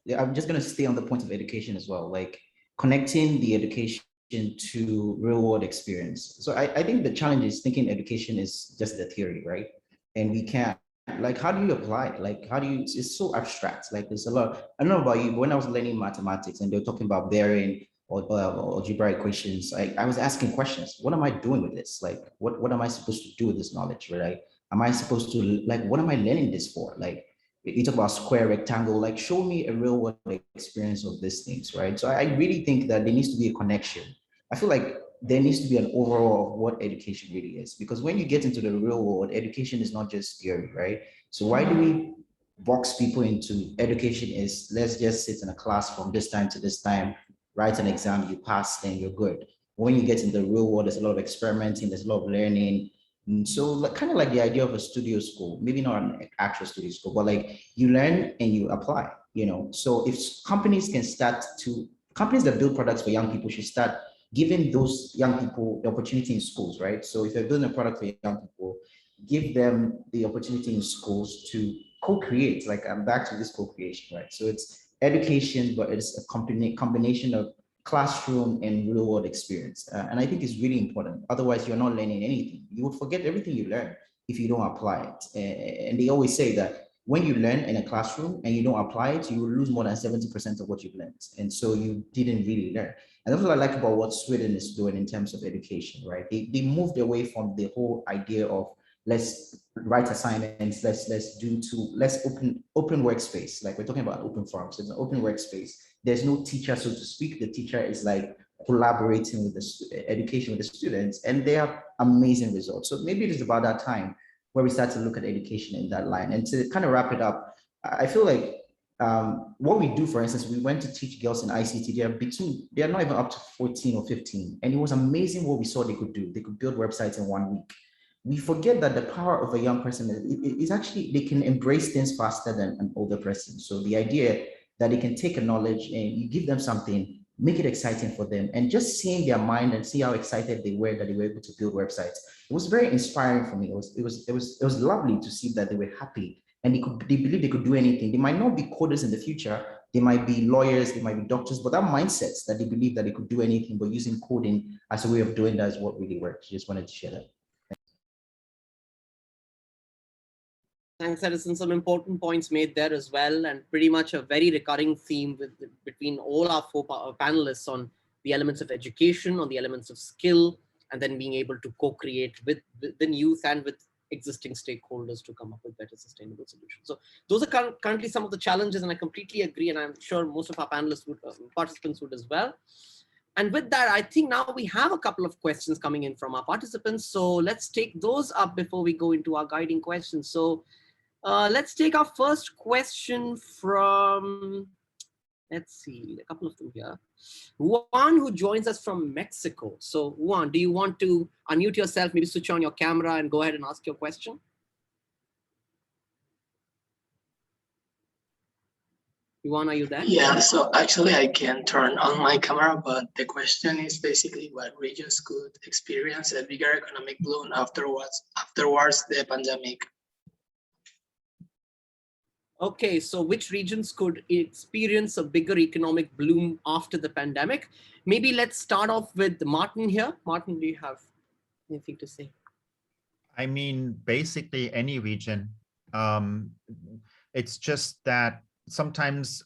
yeah, I'm just going to stay on the point of education as well, like connecting the education to real world experience. So I think the challenge is thinking education is just the theory, right? And we can't, like, how do you apply it? Like, how do you, it's so abstract. Like, there's a lot, I don't know about you, but when I was learning mathematics and they were talking about bearing or algebraic equations, I was asking questions. What am I doing with this? Like, what am I supposed to do with this knowledge, right? Am I supposed to, like, what am I learning this for? Like, you talk about square, rectangle, like, show me a real world experience of these things, right? So I really think that there needs to be a connection. I feel like there needs to be an overall of what education really is, because when you get into the real world, education is not just theory, right? So why do we box people into education is, let's just sit in a class from this time to this time, write an exam, you pass, then you're good. When you get in the real world, there's a lot of experimenting, there's a lot of learning. And so like, kind of like the idea of a studio school, maybe not an actual studio school, but like you learn and you apply, you know? So if companies can start to, companies that build products for young people should start giving those young people the opportunity in schools, right? So if you're building a product for young people, give them the opportunity in schools to co-create, like I'm back to this co-creation, right? So it's education, but it's a combination of classroom and real world experience. And I think it's really important. Otherwise, you're not learning anything. You will forget everything you learn if you don't apply it. And they always say that when you learn in a classroom and you don't apply it, you will lose more than 70% of what you've learned. And so you didn't really learn. And that's what I like about what Sweden is doing in terms of education, right? They moved away from the whole idea of let's write assignments, let's open workspace. Like we're talking about open forums, it's an open workspace. There's no teacher, so to speak. The teacher is like collaborating with the education with the students, and they have amazing results. So maybe it is about that time where we start to look at education in that line. And to kind of wrap it up, I feel like what we do, for instance, we went to teach girls in ICT. They are not even up to 14 or 15. And it was amazing what we saw they could do. They could build websites in 1 week. We forget that the power of a young person is actually, they can embrace things faster than an older person. So the idea that they can take a knowledge and you give them something, make it exciting for them, and just seeing their mind and see how excited they were that they were able to build websites. It was very inspiring for me. It was lovely to see that they were happy and they believe they could do anything. They might not be coders in the future. They might be lawyers, they might be doctors, but that mindset that they believe that they could do anything, but using coding as a way of doing that is what really works. Just wanted to share that. Thanks, Edison. Some important points made there as well, and pretty much a very recurring theme between all our four panelists on the elements of education, on the elements of skill, and then being able to co-create with the youth and with existing stakeholders to come up with better sustainable solutions. So those are currently some of the challenges, and I completely agree, and I'm sure most of our panelists would, participants would as well. And with that, I think now we have a couple of questions coming in from our participants. So let's take those up before we go into our guiding questions. So let's take our first question from, let's see, a couple of them here. Juan, who joins us from Mexico. So Juan, do you want to unmute yourself, maybe switch on your camera and go ahead and ask your question? Juan, are you there? Yeah, so actually I can turn on my camera, but the question is basically what regions could experience a bigger economic bloom afterwards the pandemic. Okay, so which regions could experience a bigger economic bloom after the pandemic? Maybe let's start off with Martin here. Martin, do you have anything to say? I mean, basically any region. It's just that sometimes,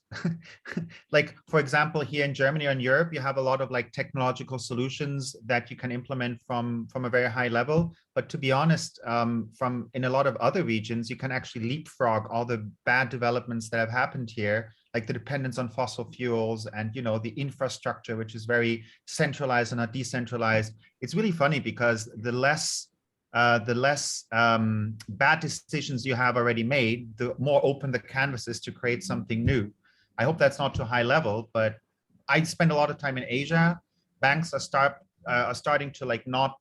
like, for example, here in Germany or in Europe, you have a lot of like technological solutions that you can implement from a very high level. But to be honest, from in a lot of other regions, you can actually leapfrog all the bad developments that have happened here, like the dependence on fossil fuels and, you know, the infrastructure, which is very centralized and not decentralized. It's really funny because the less bad decisions you have already made, the more open the canvas is to create something new. I hope that's not too high level, but I spend a lot of time in Asia. Banks are starting to like not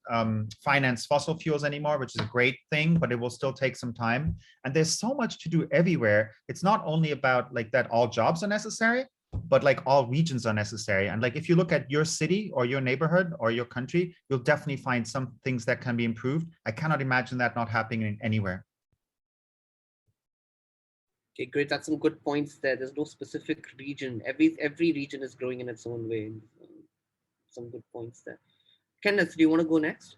finance fossil fuels anymore, which is a great thing, but it will still take some time. And there's so much to do everywhere. It's not only about like that all jobs are necessary, but like all regions are necessary. And like, if you look at your city or your neighborhood or your country, you'll definitely find some things that can be improved. I cannot imagine that not happening anywhere. Okay, great. That's some good points there. There's no specific region. Every region is growing in its own way. Some good points there. Kenneth, do you want to go next?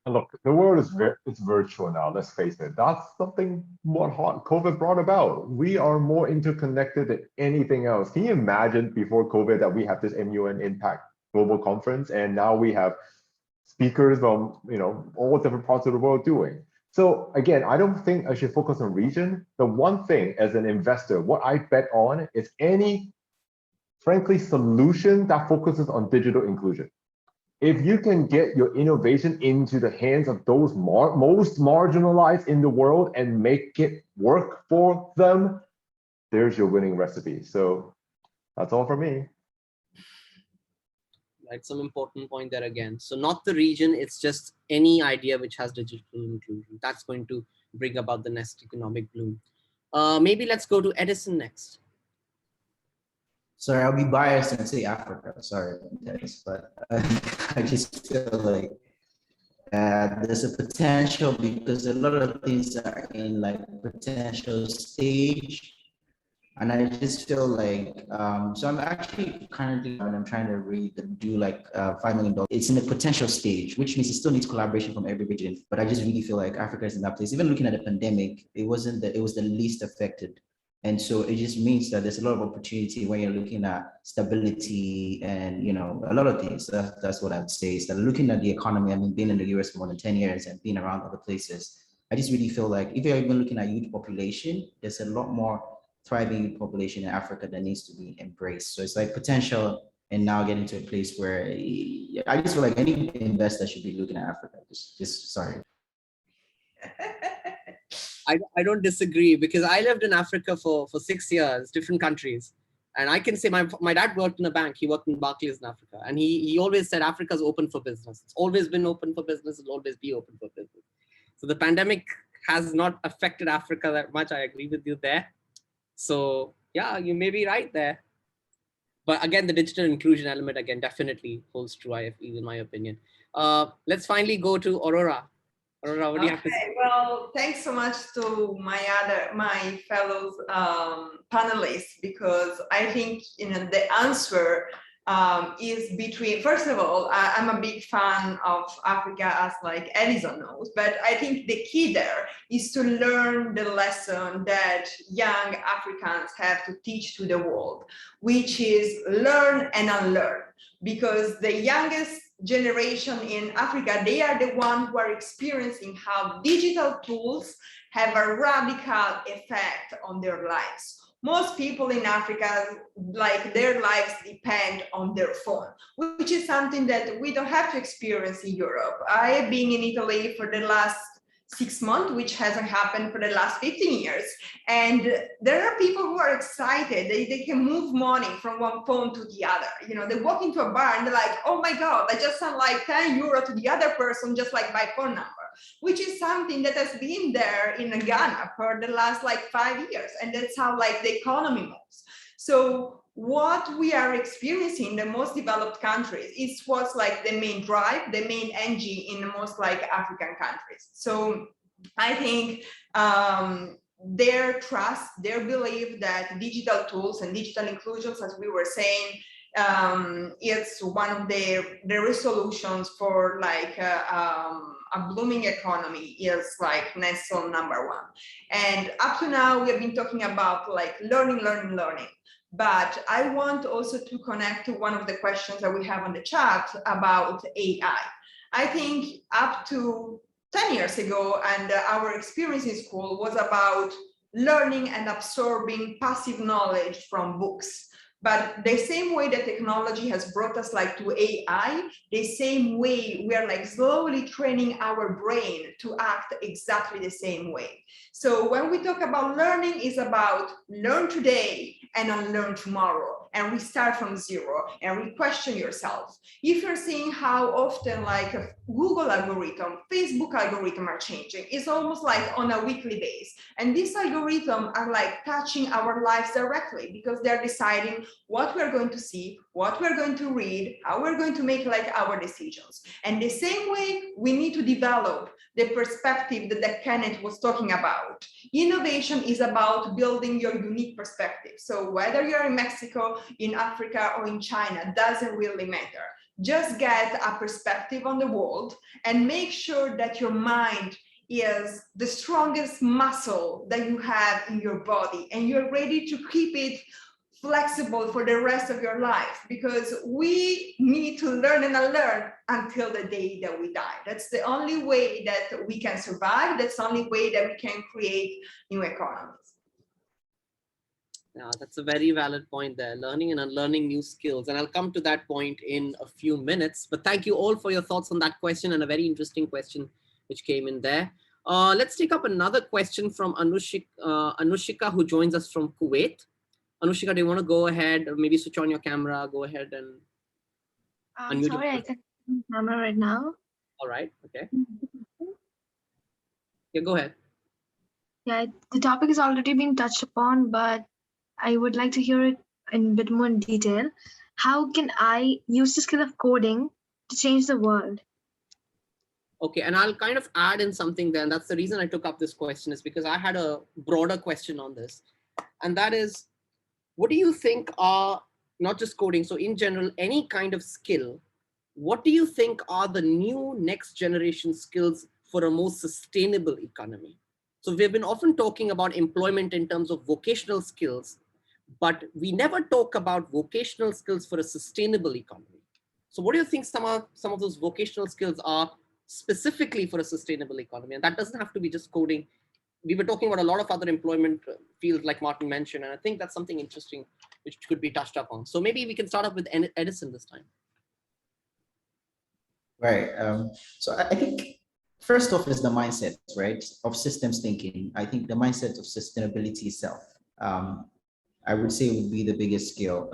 Look, the world is it's virtual now, let's face it. That's something what COVID brought about. We are more interconnected than anything else. Can you imagine before COVID that we have this MUN Impact Global Conference, and now we have speakers from, you know, all different parts of the world doing. So again, I don't think I should focus on region. The one thing as an investor, what I bet on is any, frankly, solution that focuses on digital inclusion. If you can get your innovation into the hands of those most marginalized in the world and make it work for them, there's your winning recipe. So that's all for me. Right, some important point there again. So not the region, it's just any idea which has digital inclusion. That's going to bring about the next economic bloom. Maybe let's go to Edison next. Sorry, I'll be biased and say Africa. Sorry, but I just feel like there's a potential because a lot of things are in like potential stage, and I just feel like so I'm actually currently when I'm trying to do like $5 million. It's in a potential stage, which means it still needs collaboration from every region. But I just really feel like Africa is in that place. Even looking at the pandemic, it was the least affected. And so it just means that there's a lot of opportunity when you're looking at stability and, you know, a lot of things. That's what I would say is that looking at the economy, I mean, being in the US for more than 10 years and being around other places, I just really feel like if you're even looking at youth population, there's a lot more thriving youth population in Africa that needs to be embraced. So it's like potential and now getting to a place where I just feel like any investor should be looking at Africa. Just sorry. I don't disagree because I lived in Africa for 6 years, different countries. And I can say my dad worked in a bank. He worked in Barclays in Africa. And he always said Africa's open for business. It's always been open for business. It'll always be open for business. So the pandemic has not affected Africa that much. I agree with you there. So Yeah, you may be right there. But again, the digital inclusion element, again, definitely holds true, in my opinion. Let's finally go to Aurora. Aurora, what do you have to say? Okay, well, thanks so much to my fellow panelists, because I think the answer is between. First of all, I'm a big fan of Africa, as like Edison knows, but I think the key there is to learn the lesson that young Africans have to teach to the world, which is learn and unlearn, because the youngest generation in Africa, they are the ones who are experiencing how digital tools have a radical effect on their lives. Most people in Africa, like their lives depend on their phone, which is something that we don't have to experience in Europe. I have been in Italy for the last 6 months, which hasn't happened for the last 15 years. And there are people who are excited. They can move money from one phone to the other. You know, they walk into a bar and they're like, oh my God, I just sent like 10 euro to the other person, just like by phone number, which is something that has been there in Ghana for the last like 5 years. And that's how like the economy moves. So what we are experiencing in the most developed countries is what's like the main drive, the main engine in the most like African countries. So I think their trust, their belief that digital tools and digital inclusions, as we were saying, it's one of the resolutions for like a blooming economy is like nestle number one. And up to now, we have been talking about like learning. But I want also to connect to one of the questions that we have on the chat about AI. I think up to 10 years ago, and our experience in school was about learning and absorbing passive knowledge from books. But the same way that technology has brought us like to AI, the same way we are like slowly training our brain to act exactly the same way. So when we talk about learning, it's about learn today and unlearn tomorrow, and restart from zero and re-question yourself. If you're seeing how often like a Google algorithm, Facebook algorithm are changing, it's almost like on a weekly basis. And these algorithms are like touching our lives directly, because they're deciding what we're going to see, what we're going to read, how we're going to make like our decisions. And the same way we need to develop the perspective that Kenneth was talking about. Innovation is about building your unique perspective. So whether you're in Mexico, in Africa, or in China, doesn't really matter. Just get a perspective on the world and make sure that your mind is the strongest muscle that you have in your body, and you're ready to keep it flexible for the rest of your life, because we need to learn and unlearn until the day that we die. That's the only way that we can survive. That's the only way that we can create new economies. Yeah, that's a very valid point there, learning and unlearning new skills. And I'll come to that point in a few minutes. But thank you all for your thoughts on that question, and a very interesting question which came in there. Let's take up another question from Anushika, who joins us from Kuwait. Anushika, do you want to go ahead, or maybe switch on your camera, go ahead and unmute. Sorry, I can't see the camera right now. All right, okay. Yeah, go ahead. Yeah, the topic has already been touched upon, but I would like to hear it in a bit more in detail. How can I use the skill of coding to change the world? Okay, and I'll kind of add in something then. That's the reason I took up this question, is because I had a broader question on this. And that is, what do you think are, not just coding, so in general, any kind of skill, what do you think are the new next generation skills for a more sustainable economy? So we've been often talking about employment in terms of vocational skills, but we never talk about vocational skills for a sustainable economy. So what do you think some of those vocational skills are specifically for a sustainable economy? And that doesn't have to be just coding. We were talking about a lot of other employment fields like Martin mentioned, and I think that's something interesting which could be touched upon. So maybe we can start off with Edison this time. Right. So I think first off is the mindset, right, of systems thinking. I think the mindset of sustainability itself, I would say would be the biggest skill,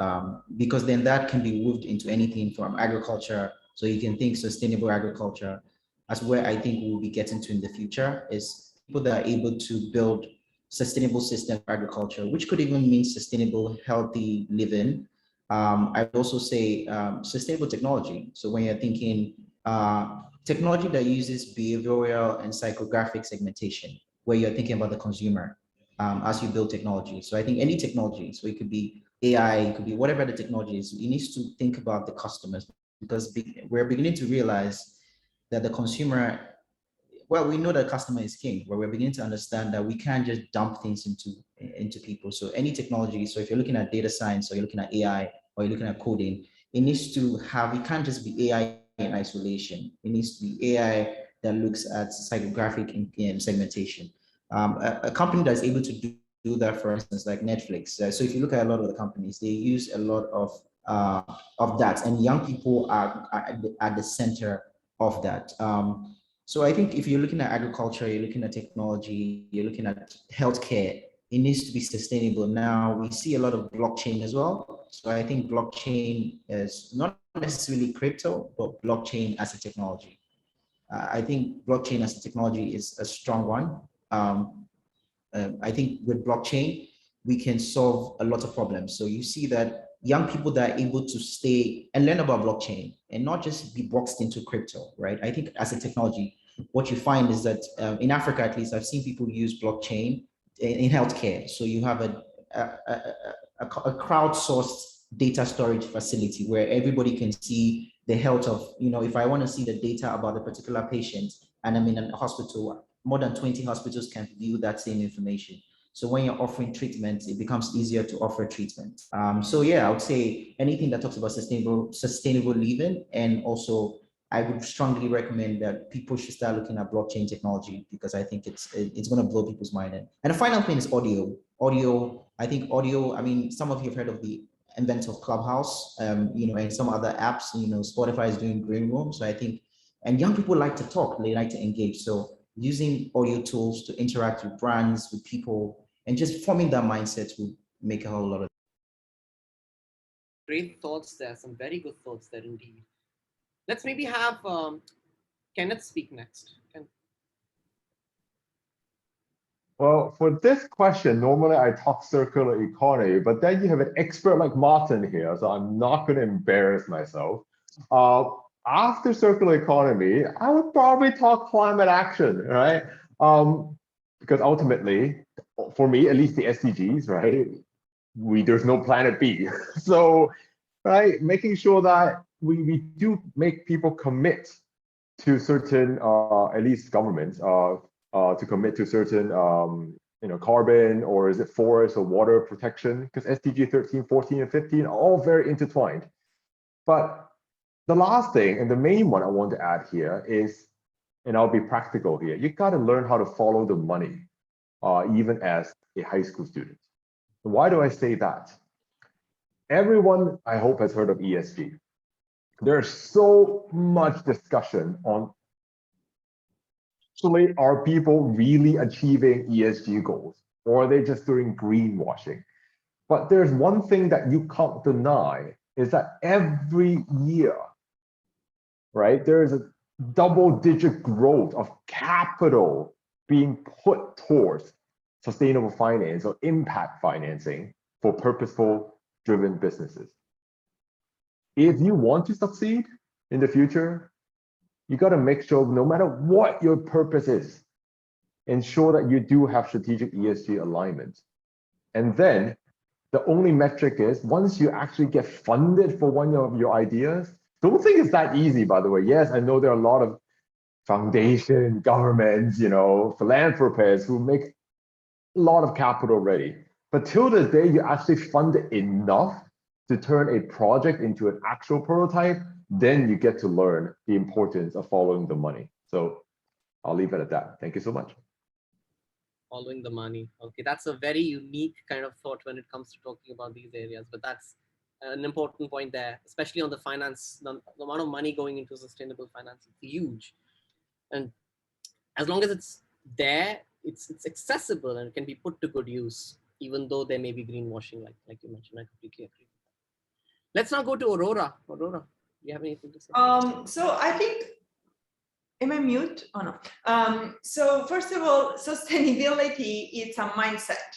because then that can be moved into anything from agriculture. So you can think sustainable agriculture, as where I think we will be getting to in the future, is people that are able to build sustainable system for agriculture, which could even mean sustainable, healthy living. I would also say sustainable technology. So when you're thinking technology that uses behavioral and psychographic segmentation, where you're thinking about the consumer as you build technology. So I think any technology, so it could be AI, it could be whatever the technology is, it needs to think about the customers, because we're beginning to realize that the consumer, well, we know that customer is king, but we're beginning to understand that we can't just dump things into people. So any technology, so if you're looking at data science, or you're looking at AI, or you're looking at coding, it needs to have, it can't just be AI in isolation. It needs to be AI that looks at psychographic and segmentation. A company that's able to do that, for instance, like Netflix. So if you look at a lot of the companies, they use a lot of that, and young people are at the center of that. So I think if you're looking at agriculture, you're looking at technology, you're looking at healthcare, it needs to be sustainable. Now we see a lot of blockchain as well. So I think blockchain is not necessarily crypto, but blockchain as a technology. I think blockchain as a technology is a strong one. I think with blockchain, we can solve a lot of problems. So you see that young people that are able to stay and learn about blockchain and not just be boxed into crypto, right? I think as a technology, what you find is that in Africa, at least, I've seen people use blockchain in healthcare. So you have a crowdsourced data storage facility where everybody can see the health of, if I want to see the data about a particular patient and I'm in a hospital, more than 20 hospitals can view that same information. So when you're offering treatment, it becomes easier to offer treatment. So yeah, I would say anything that talks about sustainable living, and also I would strongly recommend that people should start looking at blockchain technology, because I think it's going to blow people's mind. And the final thing is audio. I think audio, I mean, some of you have heard of the invent of Clubhouse, and some other apps, Spotify is doing green room. So I think, and young people like to talk, they like to engage. So using audio tools to interact with brands, with people, and just forming that mindset will make a whole lot of. Great thoughts there, some very good thoughts there indeed. Let's maybe have Kenneth speak next. Well, for this question, normally I talk circular economy, but then you have an expert like Martin here, so I'm not going to embarrass myself. After circular economy, I would probably talk climate action, right? Because ultimately, for me, at least the SDGs, right? There's no planet B. So, right, making sure that we do make people commit to certain, at least governments, to commit to certain, carbon, or is it forest or water protection? Because SDG 13, 14, and 15 are all very intertwined. But the last thing, and the main one I want to add here is, and I'll be practical here, you got to learn how to follow the money, even as a high school student. Why do I say that? Everyone, I hope, has heard of ESG. There's so much discussion on, actually, are people really achieving ESG goals, or are they just doing greenwashing? But there's one thing that you can't deny, is that every year, right, there is a double-digit growth of capital being put towards sustainable finance or impact financing for purposeful driven businesses. If you want to succeed in the future, you got to make sure, no matter what your purpose is, ensure that you do have strategic ESG alignment. And then the only metric is, once you actually get funded for one of your ideas, don't think it's that easy, by the way. Yes, I know there are a lot of foundation, governments, philanthropists who make a lot of capital ready. But till the day you actually fund it enough to turn a project into an actual prototype, then you get to learn the importance of following the money. So I'll leave it at that. Thank you so much. Following the money. Okay, that's a very unique kind of thought when it comes to talking about these areas, but that's an important point there, especially on the finance. The amount of money going into sustainable finance is huge. And as long as it's there, it's accessible and can be put to good use, even though there may be greenwashing, like you mentioned. I completely agree. Let's now go to Aurora. Aurora, do you have anything to say? So I think Am I mute? Oh no. So first of all, sustainability is a mindset.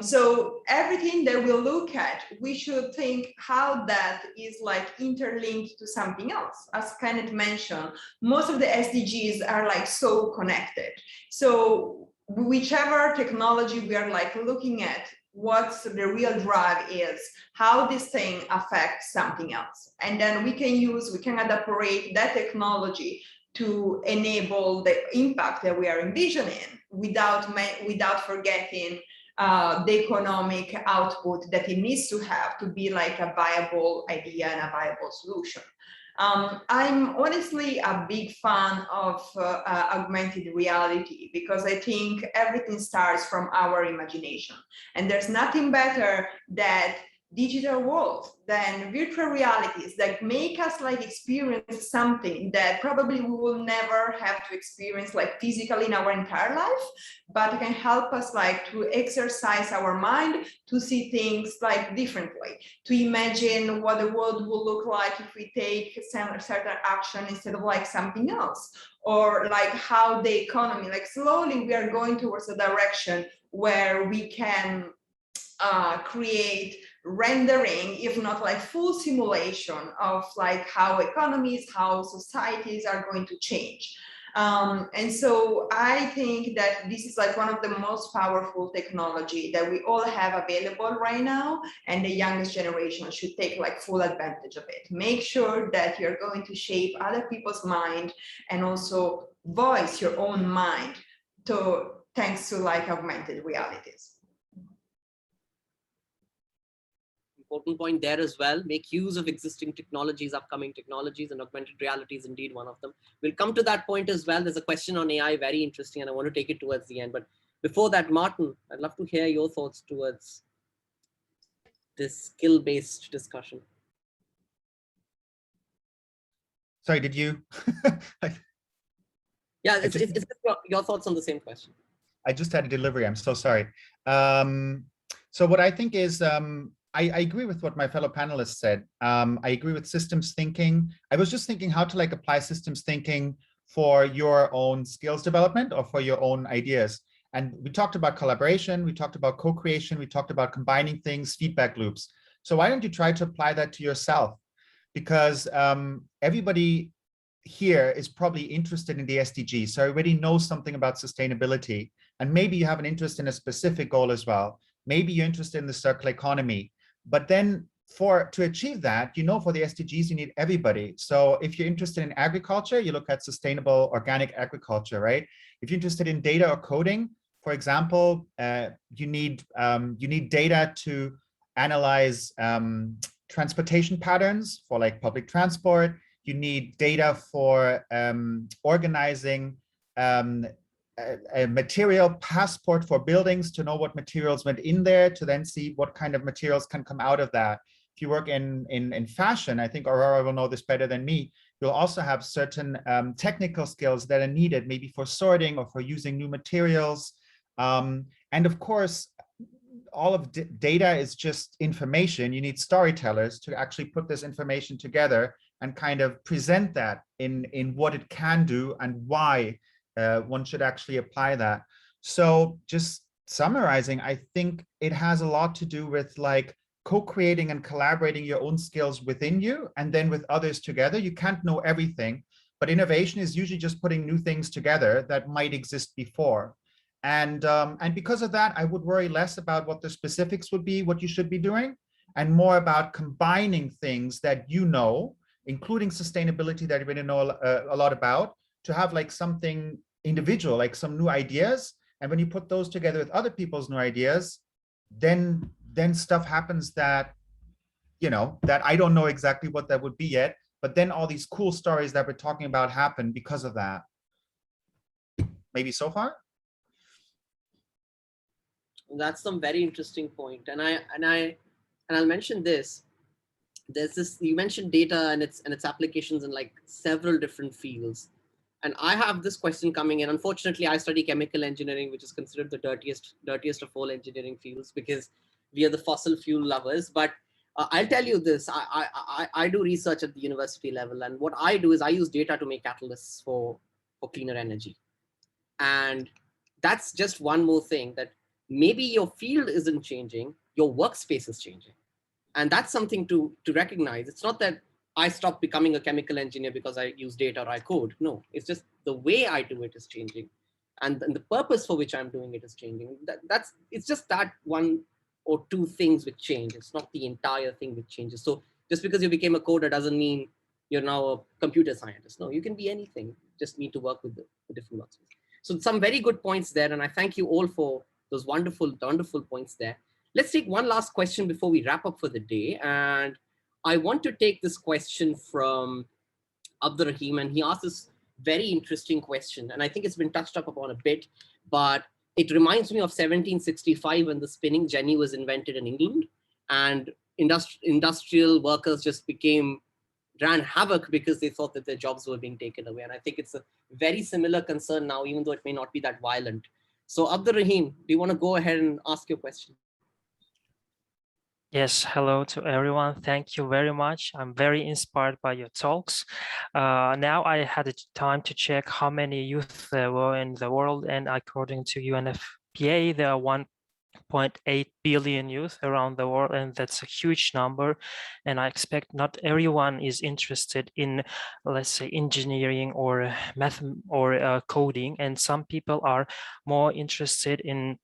So everything that we look at, we should think how that is like interlinked to something else. As Kenneth mentioned, most of the SDGs are like so connected. So whichever technology we are like looking at, what the real drive is, how this thing affects something else. And then we can adapt that technology to enable the impact that we are envisioning without forgetting the economic output that it needs to have to be like a viable idea and a viable solution. I'm honestly a big fan of augmented reality because I think everything starts from our imagination. And there's nothing better than digital world than virtual realities that make us like experience something that probably we will never have to experience like physically in our entire life, but can help us like to exercise our mind to see things like differently, to imagine what the world will look like if we take certain action instead of like something else, or like how the economy, like slowly we are going towards a direction where we can create rendering, if not like full simulation of like how economies, how societies are going to change. And so I think that this is like one of the most powerful technology that we all have available right now, and the youngest generation should take like full advantage of it. Make sure that you're going to shape other people's mind and also voice your own mind thanks to like augmented realities. Important point there as well. Make use of existing technologies, upcoming technologies, and augmented reality is indeed one of them. We'll come to that point as well. There's a question on AI, very interesting, and I want to take it towards the end. But before that, Martin, I'd love to hear your thoughts towards this skill-based discussion. Sorry, did you? Yeah, it's your thoughts on the same question. I just had a delivery. I'm so sorry. So what I think is, I agree with what my fellow panelists said. I agree with systems thinking. I was just thinking how to like apply systems thinking for your own skills development or for your own ideas. And we talked about collaboration, we talked about co-creation, we talked about combining things, feedback loops. So why don't you try to apply that to yourself? Because everybody here is probably interested in the SDGs, so already knows something about sustainability. And maybe you have an interest in a specific goal as well. Maybe you're interested in the circular economy. But then to achieve that, for the SDGs, you need everybody. So if you're interested in agriculture, you look at sustainable organic agriculture, right? If you're interested in data or coding, for example, you need data to analyze transportation patterns for like public transport. You need data for organizing a material passport for buildings to know what materials went in there, to then see what kind of materials can come out of that. If you work in fashion, I think Aurora will know this better than me, you'll also have certain technical skills that are needed, maybe for sorting or for using new materials. And of course, all of data is just information. You need storytellers to actually put this information together and kind of present that in what it can do and why one should actually apply that. So just summarizing, I think it has a lot to do with like co-creating and collaborating your own skills within you and then with others together. You can't know everything, but innovation is usually just putting new things together that might exist before. And because of that, I would worry less about what the specifics would be, what you should be doing, and more about combining things that including sustainability that you really know a lot about, to have like something individual, like some new ideas. And when you put those together with other people's new ideas, then stuff happens that, that I don't know exactly what that would be yet, but then all these cool stories that we're talking about happen because of that. Maybe so far? That's some very interesting point. And I'll mention this. There's this, you mentioned data and its applications in like several different fields. And I have this question coming in. Unfortunately, I study chemical engineering, which is considered the dirtiest of all engineering fields because we are the fossil fuel lovers. But I'll tell you this, I do research at the university level, and what I do is I use data to make catalysts for cleaner energy. And that's just one more thing, that maybe your field isn't changing, your workspace is changing. And that's something to recognize. It's not that I stopped becoming a chemical engineer because I use data or I code. No, it's just the way I do it is changing. And the purpose for which I'm doing it is changing. It's just that one or two things which change. It's not the entire thing which changes. So just because you became a coder doesn't mean you're now a computer scientist. No, you can be anything. Just need to work with the different workspace. So some very good points there. And I thank you all for those wonderful, wonderful points there. Let's take one last question before we wrap up for the day. And I want to take this question from Abdur Rahim, and he asked this very interesting question. And I think it's been touched upon a bit, but it reminds me of 1765 when the spinning jenny was invented in England, and industrial workers just ran havoc because they thought that their jobs were being taken away. And I think it's a very similar concern now, even though it may not be that violent. So Abdur Rahim, do you want to go ahead and ask your question? Yes, hello to everyone. Thank you very much. I'm very inspired by your talks. Now I had time to check how many youth there were in the world, and according to UNFPA, there are 1.8 billion youth around the world, and that's a huge number. And I expect not everyone is interested in, let's say, engineering or math or coding, and some people are more interested in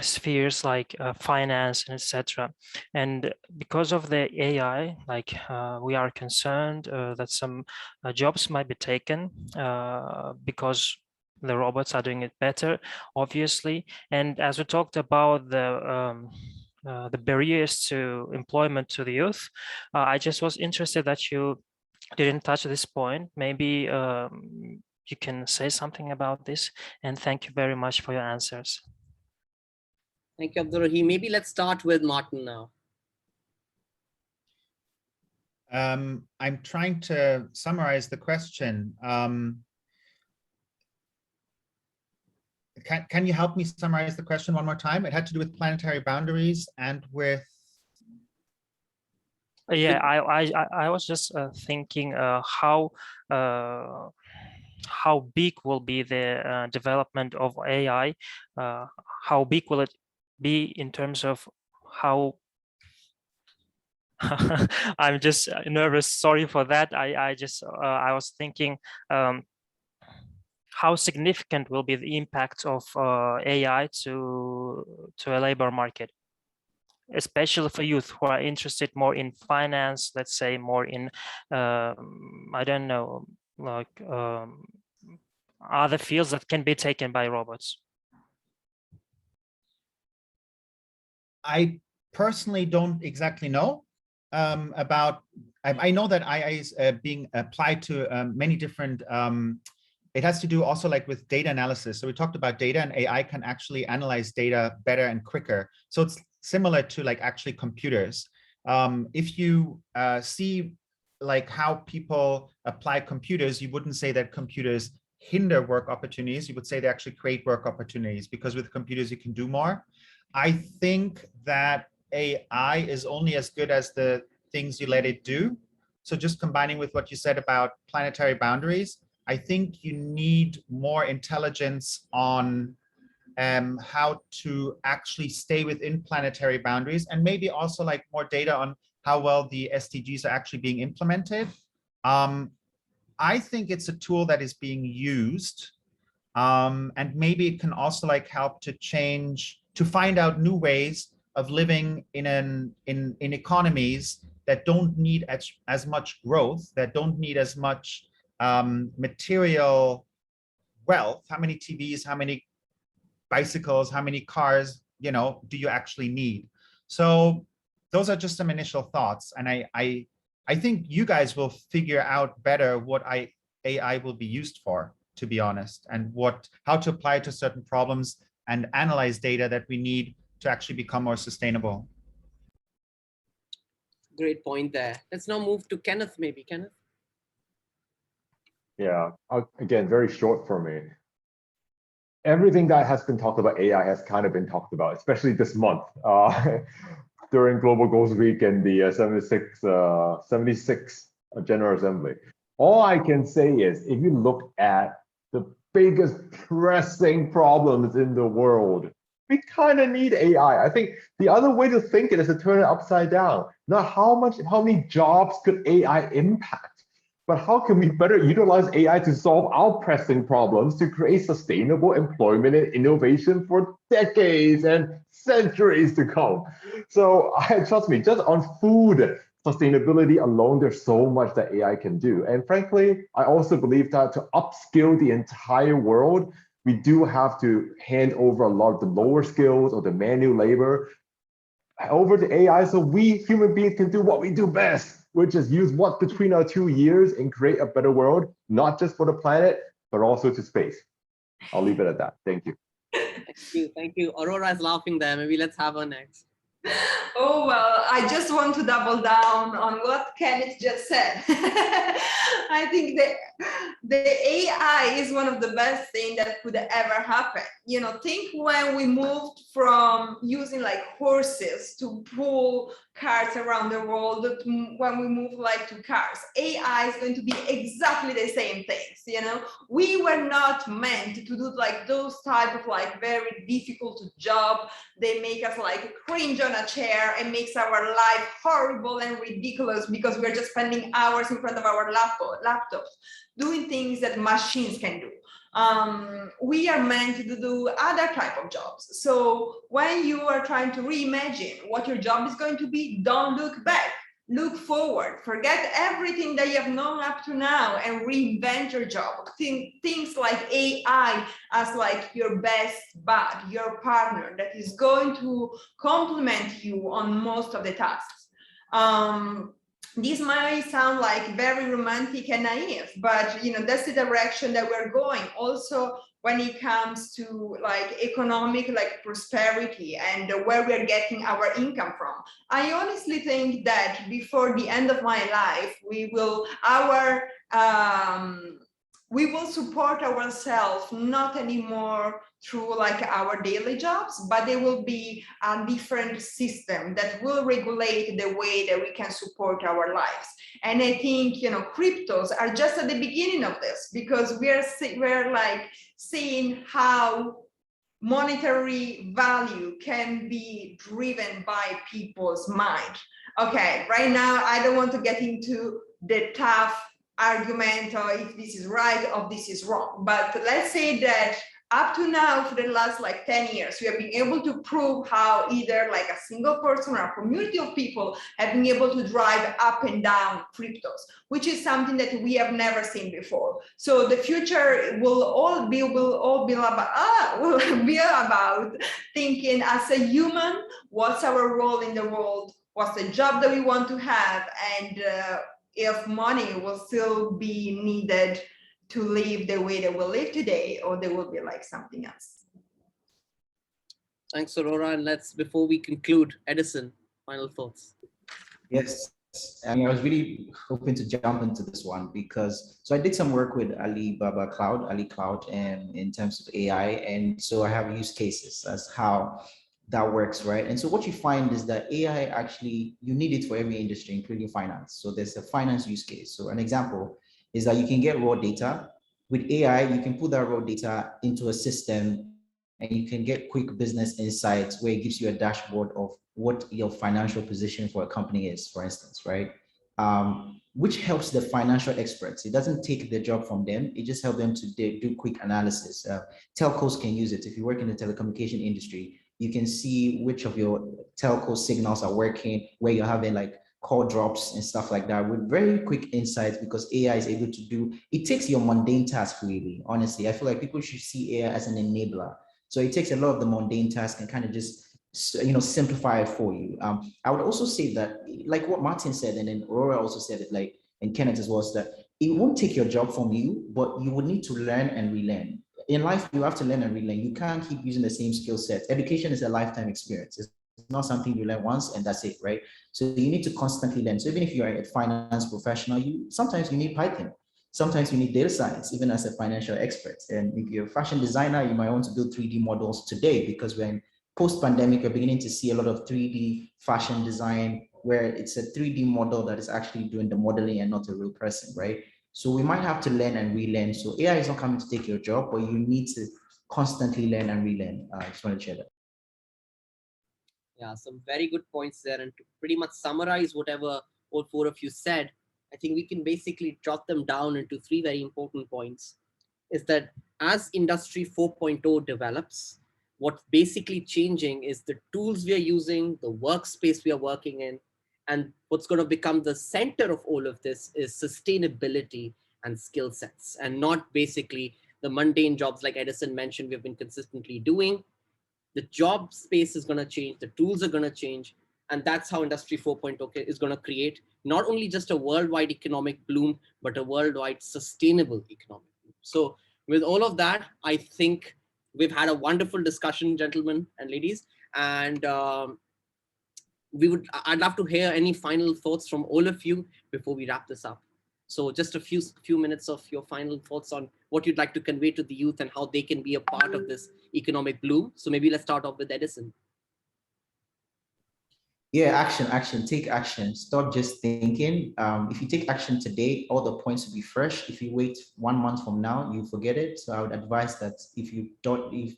spheres like finance and etc. And because of the AI, like we are concerned that some jobs might be taken because the robots are doing it better, obviously. And as we talked about the barriers to employment to the youth, I just was interested that you didn't touch this point. Maybe you can say something about this, and thank you very much for your answers. Thank you, Abdur Rahim. Maybe let's start with Martin now. I'm trying to summarize the question. Can you help me summarize the question one more time? It had to do with planetary boundaries and with. Yeah, I was just thinking how big will be the development of AI? How big will it be in terms of how I'm just nervous, sorry for that. I was thinking how significant will be the impact of AI to a labor market, especially for youth who are interested more in finance, let's say more in I don't know, like other fields that can be taken by robots. I personally don't exactly know about. I know that AI is being applied to many different. It has to do also like with data analysis. So we talked about data, and AI can actually analyze data better and quicker. So it's similar to like actually computers. If you see like how people apply computers, you wouldn't say that computers hinder work opportunities. You would say they actually create work opportunities, because with computers you can do more. I think that AI is only as good as the things you let it do. So just combining with what you said about planetary boundaries, I think you need more intelligence on how to actually stay within planetary boundaries, and maybe also like more data on how well the SDGs are actually being implemented. I think it's a tool that is being used, and maybe it can also like help to change, to find out new ways of living in economies that don't need as much growth, that don't need as much material wealth. How many TVs, how many bicycles, how many cars, you know, do you actually need? So those are just some initial thoughts. And I think you guys will figure out better what AI will be used for, to be honest, and how to apply it to certain problems and analyze data that we need to actually become more sustainable. Great point there. Let's now move to Kenneth, maybe. Kenneth? Yeah, again, very short for me. Everything that has been talked about AI has kind of been talked about, especially this month. during Global Goals Week and the 76th General Assembly. All I can say is, if you look at the biggest pressing problems in the world, we kind of need AI. I think the other way to think it is to turn it upside down. Not how many jobs could AI impact, but how can we better utilize AI to solve our pressing problems to create sustainable employment and innovation for decades and centuries to come. So trust me, just on food sustainability alone, there's so much that AI can do. And frankly, I also believe that to upskill the entire world, we do have to hand over a lot of the lower skills or the manual labor over to AI, so we human beings can do what we do best, which is use what's between our 2 ears and create a better world, not just for the planet, but also to space. I'll leave it at that. Thank you. Thank you. Aurora is laughing there. Maybe let's have her next. Oh, well, I just want to double down on what Kenneth just said. I think that the AI is one of the best things that could ever happen. You know, think when we moved from using like horses to pull carts around the world, when we move like to cars, AI is going to be exactly the same things. You know, we were not meant to do like those type of like very difficult job. They make us like cringe on a chair and makes our life horrible and ridiculous because we're just spending hours in front of our laptops doing things that machines can do. We are meant to do other type of jobs. So when you are trying to reimagine what your job is going to be, don't look back. Look forward, forget everything that you have known up to now and reinvent your job. Things like AI as like your best bud, your partner that is going to complement you on most of the tasks. This might sound like very romantic and naive, but you know, that's the direction that we're going. Also, when it comes to like economic like prosperity and where we're getting our income from. I honestly think that before the end of my life, we will support ourselves not anymore through like our daily jobs, but there will be a different system that will regulate the way that we can support our lives. And I think, you know, cryptos are just at the beginning of this, because we're like seeing how monetary value can be driven by people's mind. Okay, right now, I don't want to get into the tough argument or if this is right or this is wrong, but let's say that up to now, for the last like 10 years, we have been able to prove how either like a single person or a community of people have been able to drive up and down cryptos, which is something that we have never seen before. So the future will be about thinking as a human, what's our role in the world, what's the job that we want to have, and if money will still be needed to live the way that we live today, or there will be like something else. Thanks, Aurora. And before we conclude, Edison, final thoughts. Yes, I mean, I was really hoping to jump into this one because, so I did some work with Ali Cloud, and in terms of AI. And so I have use cases as how that works, right? And so what you find is that AI actually, you need it for every industry, including finance. So there's a finance use case. So an example is that you can get raw data. With AI, you can put that raw data into a system and you can get quick business insights where it gives you a dashboard of what your financial position for a company is, for instance, right? Which helps the financial experts. It doesn't take the job from them. It just helps them to do quick analysis. Telcos can use it. If you work in the telecommunication industry, you can see which of your telco signals are working, where you're having like call drops and stuff like that with very quick insights, because AI is able to do, it takes your mundane task really, honestly. I feel like people should see AI as an enabler. So it takes a lot of the mundane task and kind of just, you know, simplify it for you. I would also say that, like what Martin said, and then Aurora also said it, like, and Kenneth as well, is that it won't take your job from you, but you would need to learn and relearn. In life, you have to learn and relearn. You can't keep using the same skill set. Education is a lifetime experience. It's not something you learn once and that's it, right? So you need to constantly learn. So even if you're a finance professional, sometimes you need Python. Sometimes you need data science, even as a financial expert. And if you're a fashion designer, you might want to build 3D models today because we're in post-pandemic, we're beginning to see a lot of 3D fashion design, where it's a 3D model that is actually doing the modeling and not a real person, right? So we might have to learn and relearn. So AI is not coming to take your job, but you need to constantly learn and relearn. I just want to share that. Yeah, some very good points there. And to pretty much summarize whatever all four of you said, I think we can basically jot them down into three very important points. Is that as Industry 4.0 develops, what's basically changing is the tools we are using, the workspace we are working in, and what's going to become the center of all of this is sustainability and skill sets, and not basically the mundane jobs like Edison mentioned we've been consistently doing. The job space is going to change, the tools are going to change, and that's how Industry 4.0 is going to create not only just a worldwide economic bloom, but a worldwide sustainable economic bloom. So with all of that, I think we've had a wonderful discussion, gentlemen and ladies, and I'd love to hear any final thoughts from all of you before we wrap this up. So just a few minutes of your final thoughts on what you'd like to convey to the youth and how they can be a part of this economic bloom. So maybe let's start off with Edison. Yeah, action, take action. Stop just thinking. If you take action today, all the points will be fresh. If you wait 1 month from now, you forget it. So I would advise that if you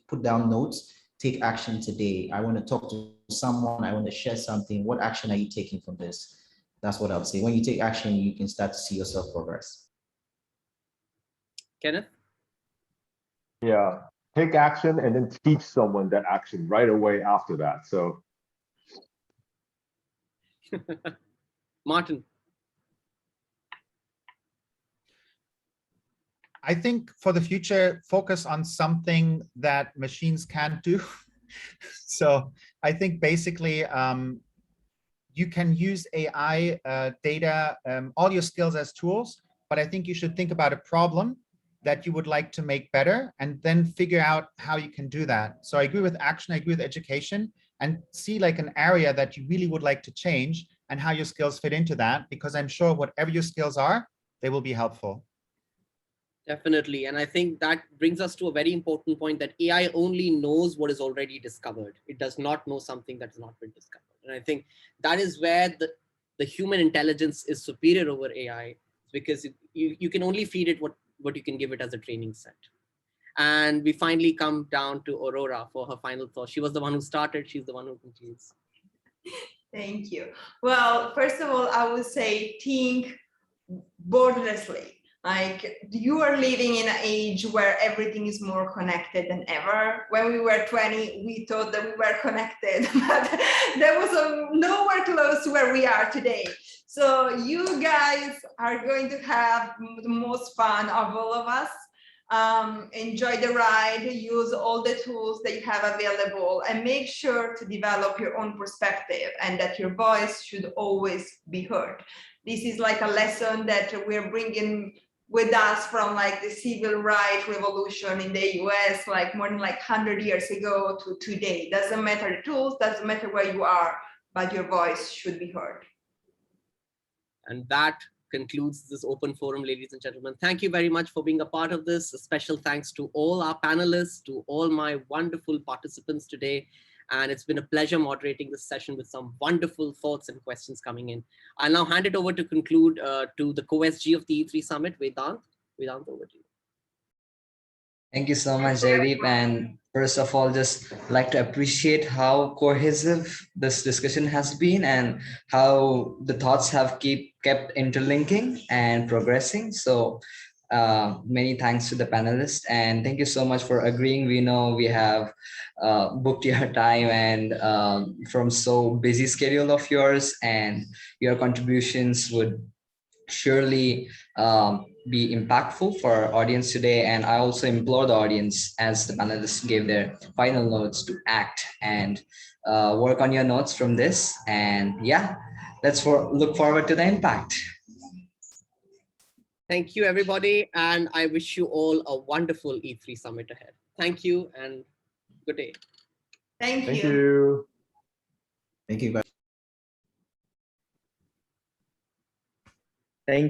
put down notes, take action today. I want to talk to someone, I want to share something. What action are you taking from this? That's what I would say. When you take action, you can start to see yourself progress. Kenneth? Yeah, take action and then teach someone that action right away after that. So Martin. I think for the future, focus on something that machines can't do. So I think basically you can use AI, data, all your skills as tools, but I think you should think about a problem that you would like to make better and then figure out how you can do that. So I agree with action, I agree with education, and see like an area that you really would like to change and how your skills fit into that, because I'm sure whatever your skills are, they will be helpful. Definitely. And I think that brings us to a very important point that AI only knows what is already discovered. It does not know something that has not been discovered. And I think that is where the human intelligence is superior over AI, because you can only feed it what you can give it as a training set. And we finally come down to Aurora for her final thought. She was the one who started. She's the one who continues. Thank you. Well, first of all, I would say think borderlessly. Like, you are living in an age where everything is more connected than ever. When we were 20, we thought that we were connected, but there was nowhere close to where we are today. So you guys are going to have the most fun of all of us. Enjoy the ride, use all the tools that you have available, and make sure to develop your own perspective and that your voice should always be heard. This is like a lesson that we're bringing with us from like the civil rights revolution in the US, like more than like 100 years ago to today. Doesn't matter the tools, doesn't matter where you are, but your voice should be heard. And that concludes this open forum, ladies and gentlemen. Thank you very much for being a part of this. A special thanks to all our panelists, to all my wonderful participants today. And it's been a pleasure moderating this session with some wonderful thoughts and questions coming in. I'll now hand it over to conclude to the co-SG of the E3 Summit, Vedant. Vedant, over to you. Thank you so much, Jaideep. And first of all, just like to appreciate how cohesive this discussion has been and how the thoughts have kept interlinking and progressing. So many thanks to the panelists, and thank you so much for agreeing. We know we have booked your time and from so busy schedule of yours, and your contributions would surely be impactful for our audience today. And I also implore the audience, as the panelists gave their final notes, to act and work on your notes from this. And yeah, let's look forward to the impact. Thank you, everybody. And I wish you all a wonderful E3 Summit ahead. Thank you and good day. Thank you. Thank you. Thank you, guys.